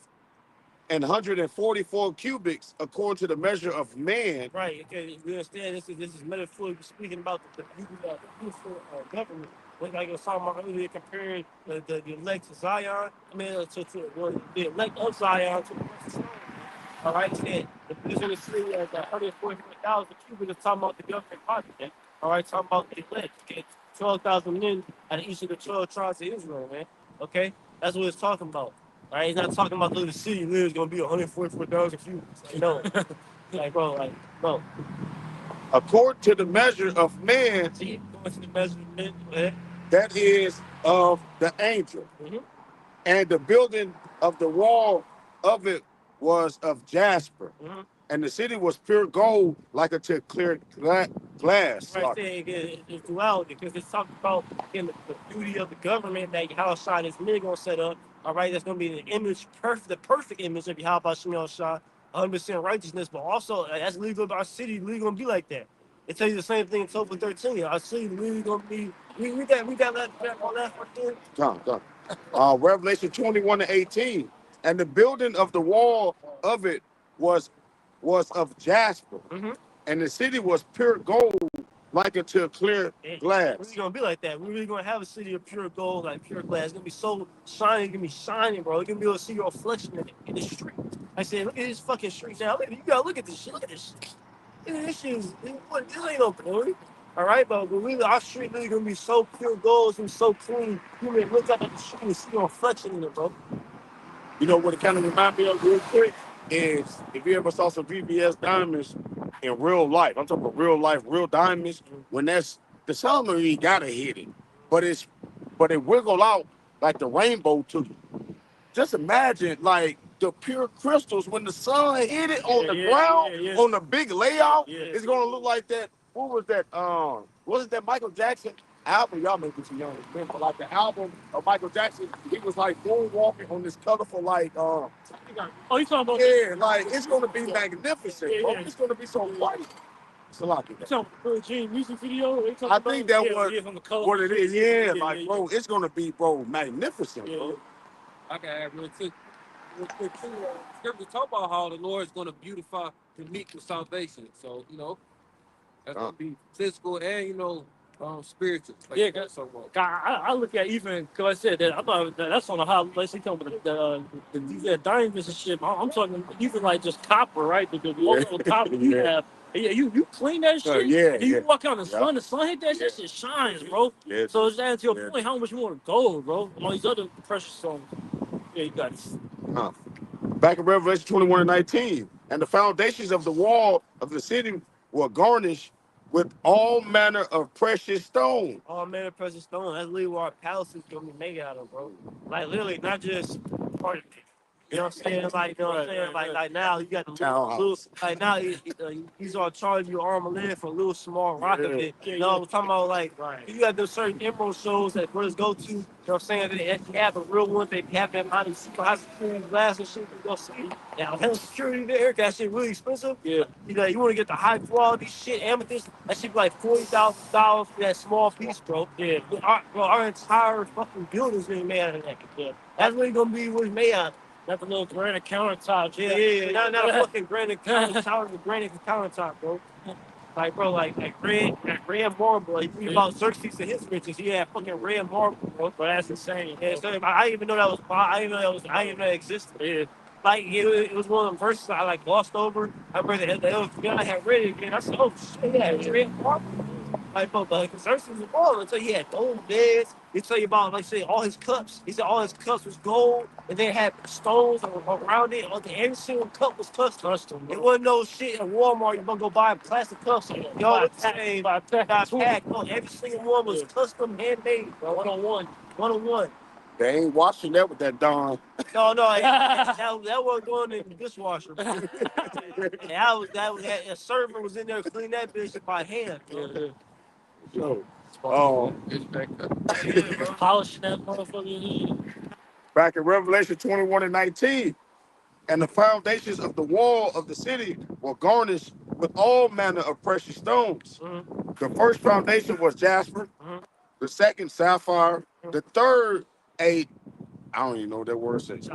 and 144 cubits according to the measure of man. Right. Okay. You understand? This is metaphorically speaking about the beautiful government. Like I was talking about earlier, comparing the elect to Zion. I mean, the elect of Zion to the rest of Zion. All right. And the vision is seen as 144,000 cubits is talking about the government body. Man. All right. Talking about the elect. Okay. 12,000 men out of each of the 12 tribes of Israel, man. Okay. That's what it's talking about. All right, he's not talking about the city is gonna be 144,000 cubits. Like, no, bro. According to the measure of man, See, going to the measurement, man. that is of the angel. Mm-hmm. And the building of the wall of it was of jasper. Mm-hmm. And the city was pure gold, like unto clear glass. Right, saying it's duality because it's talking about again the beauty of the government that Yahushua is really gonna set up. All right, that's gonna be the image, the perfect image of Yahweh Shah, 100% righteousness, but also that's legal. Our city legally gonna be like that. It tells you the same thing in Tobin 13. Our city legally gonna be. We got all that right there. Done. Revelation 21:18. And the building of the wall of it was of jasper. Mm-hmm. And the city was pure gold, like unto clear glass. It's really gonna be like that. We're really gonna have a city of pure gold, like pure glass. It's gonna be so shiny, it's gonna be shining, bro. You're gonna be able to see your reflection in the street. I said, look at this fucking street now. You gotta look at this shit. Look at this shit. Look at this shit. This ain't no glory. All right, but really, our street really gonna be so pure gold, it's gonna be so clean. You may look out at the street and see your reflection in it, bro. You know what it kind of reminds me of real quick is if you ever saw some VBS diamonds in real life. I'm talking about real life, real diamonds. When that's the submarine gotta hit it, but it wiggle out like the rainbow to you. Just imagine like the pure crystals when the sun hit it on the ground on the big layout. It's gonna look like that. What was that? Wasn't that Michael Jackson album? Y'all may be too young to remember. Like the album of Michael Jackson, he was like moonwalking on this colorful like Oh, you talking about? yeah, like it's gonna be magnificent, bro. It's gonna be so white. It's a lot. You talking about the Gene music video? I think that was from the color. what it is. Yeah, like bro, it's gonna be magnificent, bro. I can add real quick too. Scripture talk about how the Lord is going to beautify the meek with salvation. So that's going to be physical and spiritual. Like, Yeah, I look at even because I said that I thought that's on a high. Let's say talking about the diamonds and shit. I'm talking even like just copper, right? The local copper you have. Yeah, you clean that shit. You walk out in the sun hit that shit shines, bro. Yeah. So it's adding to your point, how much more gold, bro? All these other precious stones. Yeah, you got it. Back in Revelation 21:19, and the foundations of the wall of the city were garnished with all manner of precious stone. All manner of precious stone. That's literally what our palace is gonna be made out of, bro. Like literally, not just part of it. You know what I'm saying? Like, you know what I'm saying? Like now you got the little like now he's on charge of your arm and leg for a little small rock of it. You know, I'm talking about like you got those certain emerald shows that brothers go to. You know what I'm saying? They have the real ones. They have them out of super high security glass and shit. You go see. Now, hell security there. That shit really expensive. Yeah. You want to get the high quality shit, amethyst. That shit be like $40,000 for that small piece, bro. Yeah. Our entire fucking building's being made out of that. Yeah. That's really gonna be what it's made out of. Got the little granite countertop. Yeah. Not a fucking granite countertop, the granite countertop, bro. Like, bro, like red marble. Like, you about Xerxes and his riches. He had fucking red marble, bro. But that's insane. Yeah, so I didn't even know that was. I didn't know that existed. Yeah. Like it was one of them verses I like glossed over. I remember the guy had read it again. I said, "Oh shit, he had red marble." Like, but Xerxes was balling. So he had gold beds. He tell you about, like, say, all his cups. He said all his cups was gold, and they had stones around it. Every single cup was custom. It wasn't no shit at Walmart. You gonna go buy plastic cups. Y'all look the same. Got packed. No, every single one was custom, handmade, bro. 101. 101. They ain't washing that with that Dawn. No, that wasn't going in the dishwasher. A server was in there cleaning that bitch by hand. Bro. Yo, Polishing that motherfucker. back in Revelation 21 and 19, and the foundations of the wall of the city were garnished with all manner of precious stones. Mm-hmm. The first foundation was jasper, the second sapphire, the third I don't even know what that word says.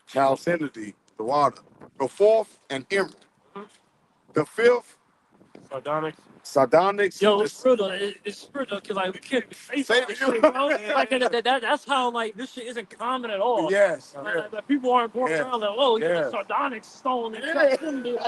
Chalcedony, the water. The fourth, an emerald. The fifth, sardonyx. Yo, it's real though. It's real though, because like we can't be faithful. This shit, bro. Like that's how like this shit isn't common at all. Yes. Like, people aren't going around like, oh, you got sardonyx stone and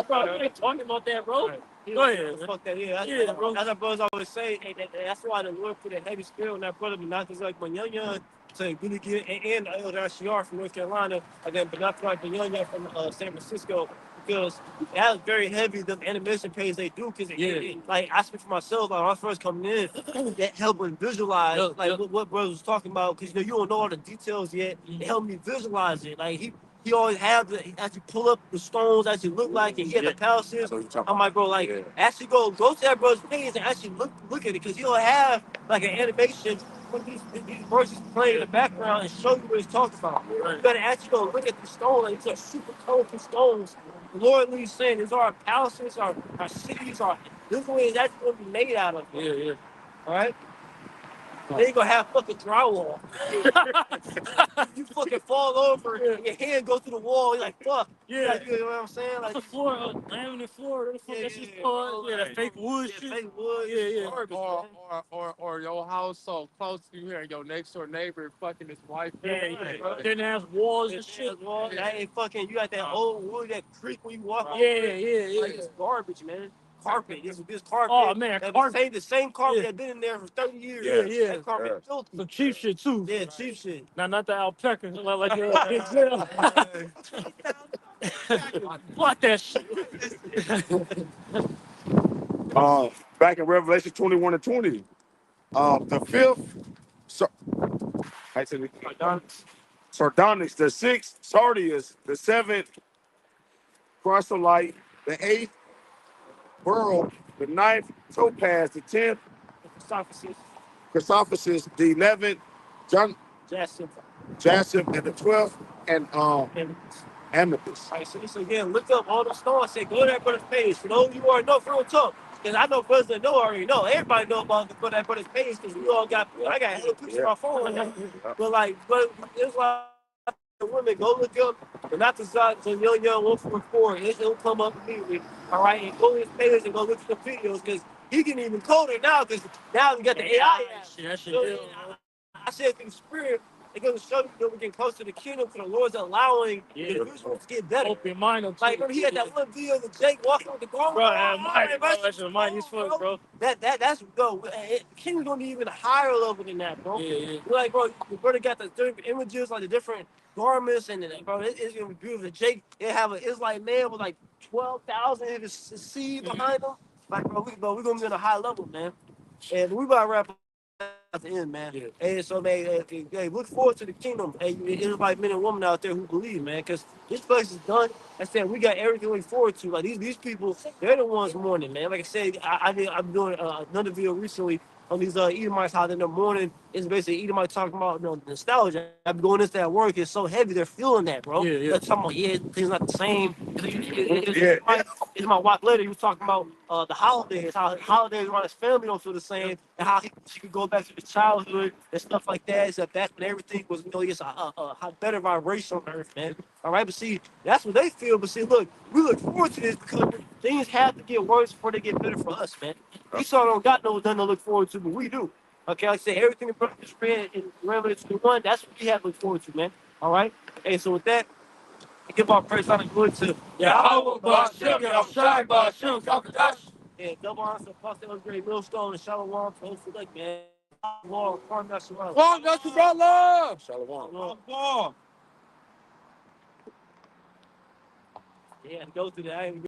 bro, we ain't talking about that, bro. Go ahead. Fuck that, bro. That's what brothers always say. That's why the Lord put a heavy spirit on that brother, but not just like Young to really get, and Elder SCR from North Carolina, again, but not like Young from San Francisco, because that was very heavy, the animation page they do, because like, I speak for myself, like, when I was first coming in, that helped me visualize, what brothers was talking about, because, you don't know all the details yet, it helped me visualize it, like, he always have as you pull up the stones, as you look like, and he had the palaces. I'm like, bro, like, actually go to that brother's page and actually look at it, because he'll have like an animation when these verses play in the background and show you what he's talking about. You gotta actually go look at the stone, like, these are super colorful stones. The Lord leads saying these are our palaces, our cities, this is what that's gonna be made out of. Yeah. All right. They ain't gonna have fucking drywall. You fucking fall over and your hand goes through the wall. You're like, fuck. Yeah. You know what I'm saying? Like the floor, laminate floor. That's just that fake wood shit. Fake wood. Yeah. Or your house so close to you here, your next door neighbor fucking his wife. Yeah. Didn't have walls and shit. That ain't fucking. You got that old wood that creak when you walk. Yeah. Like, it's garbage, man. Carpet. This carpet. Oh man, carpet. The same carpet that's been in there for 30 years. Yeah. That carpet filthy. Some cheap shit too. Yeah, cheap shit. Not the alpaca, like Fuck that shit. Back in Revelation 21 and 20, the fifth, sardonyx, the sixth, sardius, the seventh, chrysolite, the eighth, beryl, the ninth, topaz, the 10th, chrysoprasus, the 11th, jacinth, and the 12th, and amethyst. Right, so again, look up all the stones. Say, go to that brother's page. For those of you who already know, for real talk. Because I know brothers that know already know. Everybody know about the that brother's page because we all got. I got hella pictures on my phone. But it's like the women go look up, and not the Zot, so Young 144. It'll come up immediately. All right, and go to his page and go look at the videos because he can even code it now because now we got the AI. I said through the spirit. They're going to show you that we're getting closer to the kingdom because the Lord's allowing the visuals to get better. Open mind up. Like, remember he had that one video of Jake walking with the garment? Bro, that's mighty as fuck, bro. That's the kingdom's going to be even a higher level than that, bro. Yeah. Like, bro, the brother got the different images, like the different garments, and bro, it's going to be beautiful. Jake, they have an Israelite man with like 12,000 in his seed behind him. Like, bro, we're going to be on a high level, man. And we about to wrap up at the end, man. And so, man, look forward to the kingdom. Hey, everybody, men and women out there who believe, man, because this place is done. I said we got everything to look forward to. Like these people, they're the ones mourning, man. Like I said, I'm doing another video recently on these Edomites how in the morning it's basically anybody talking about nostalgia. I'm going this that work. It's so heavy. They're feeling that, bro. Yeah, yeah. They're talking about things not the same. Yeah. It's my watch later. He was talking about the holidays. How holidays around his family don't feel the same, and how she could go back to his childhood and stuff like that. It's that back when everything was just a better vibration on earth, man. All right, but see, that's what they feel. But see, look, we look forward to this because things have to get worse before they get better for us, man. Esau don't got nothing to look forward to, but we do. Okay, like I said, everything the brother just read in Revelation 21, that's what we have to look forward to, man. All right? Hey, so with that, I give our praise on the good to Yahweh Ba'ashem, Yahushai Ba'ashem, Kakadash. and double honors to Pastor Upgrade Millstone and Shalom for Select, man. Long, farm, that's Shalom. Long, that's your brother. Shalom. Long. Yeah, go through that. I ain't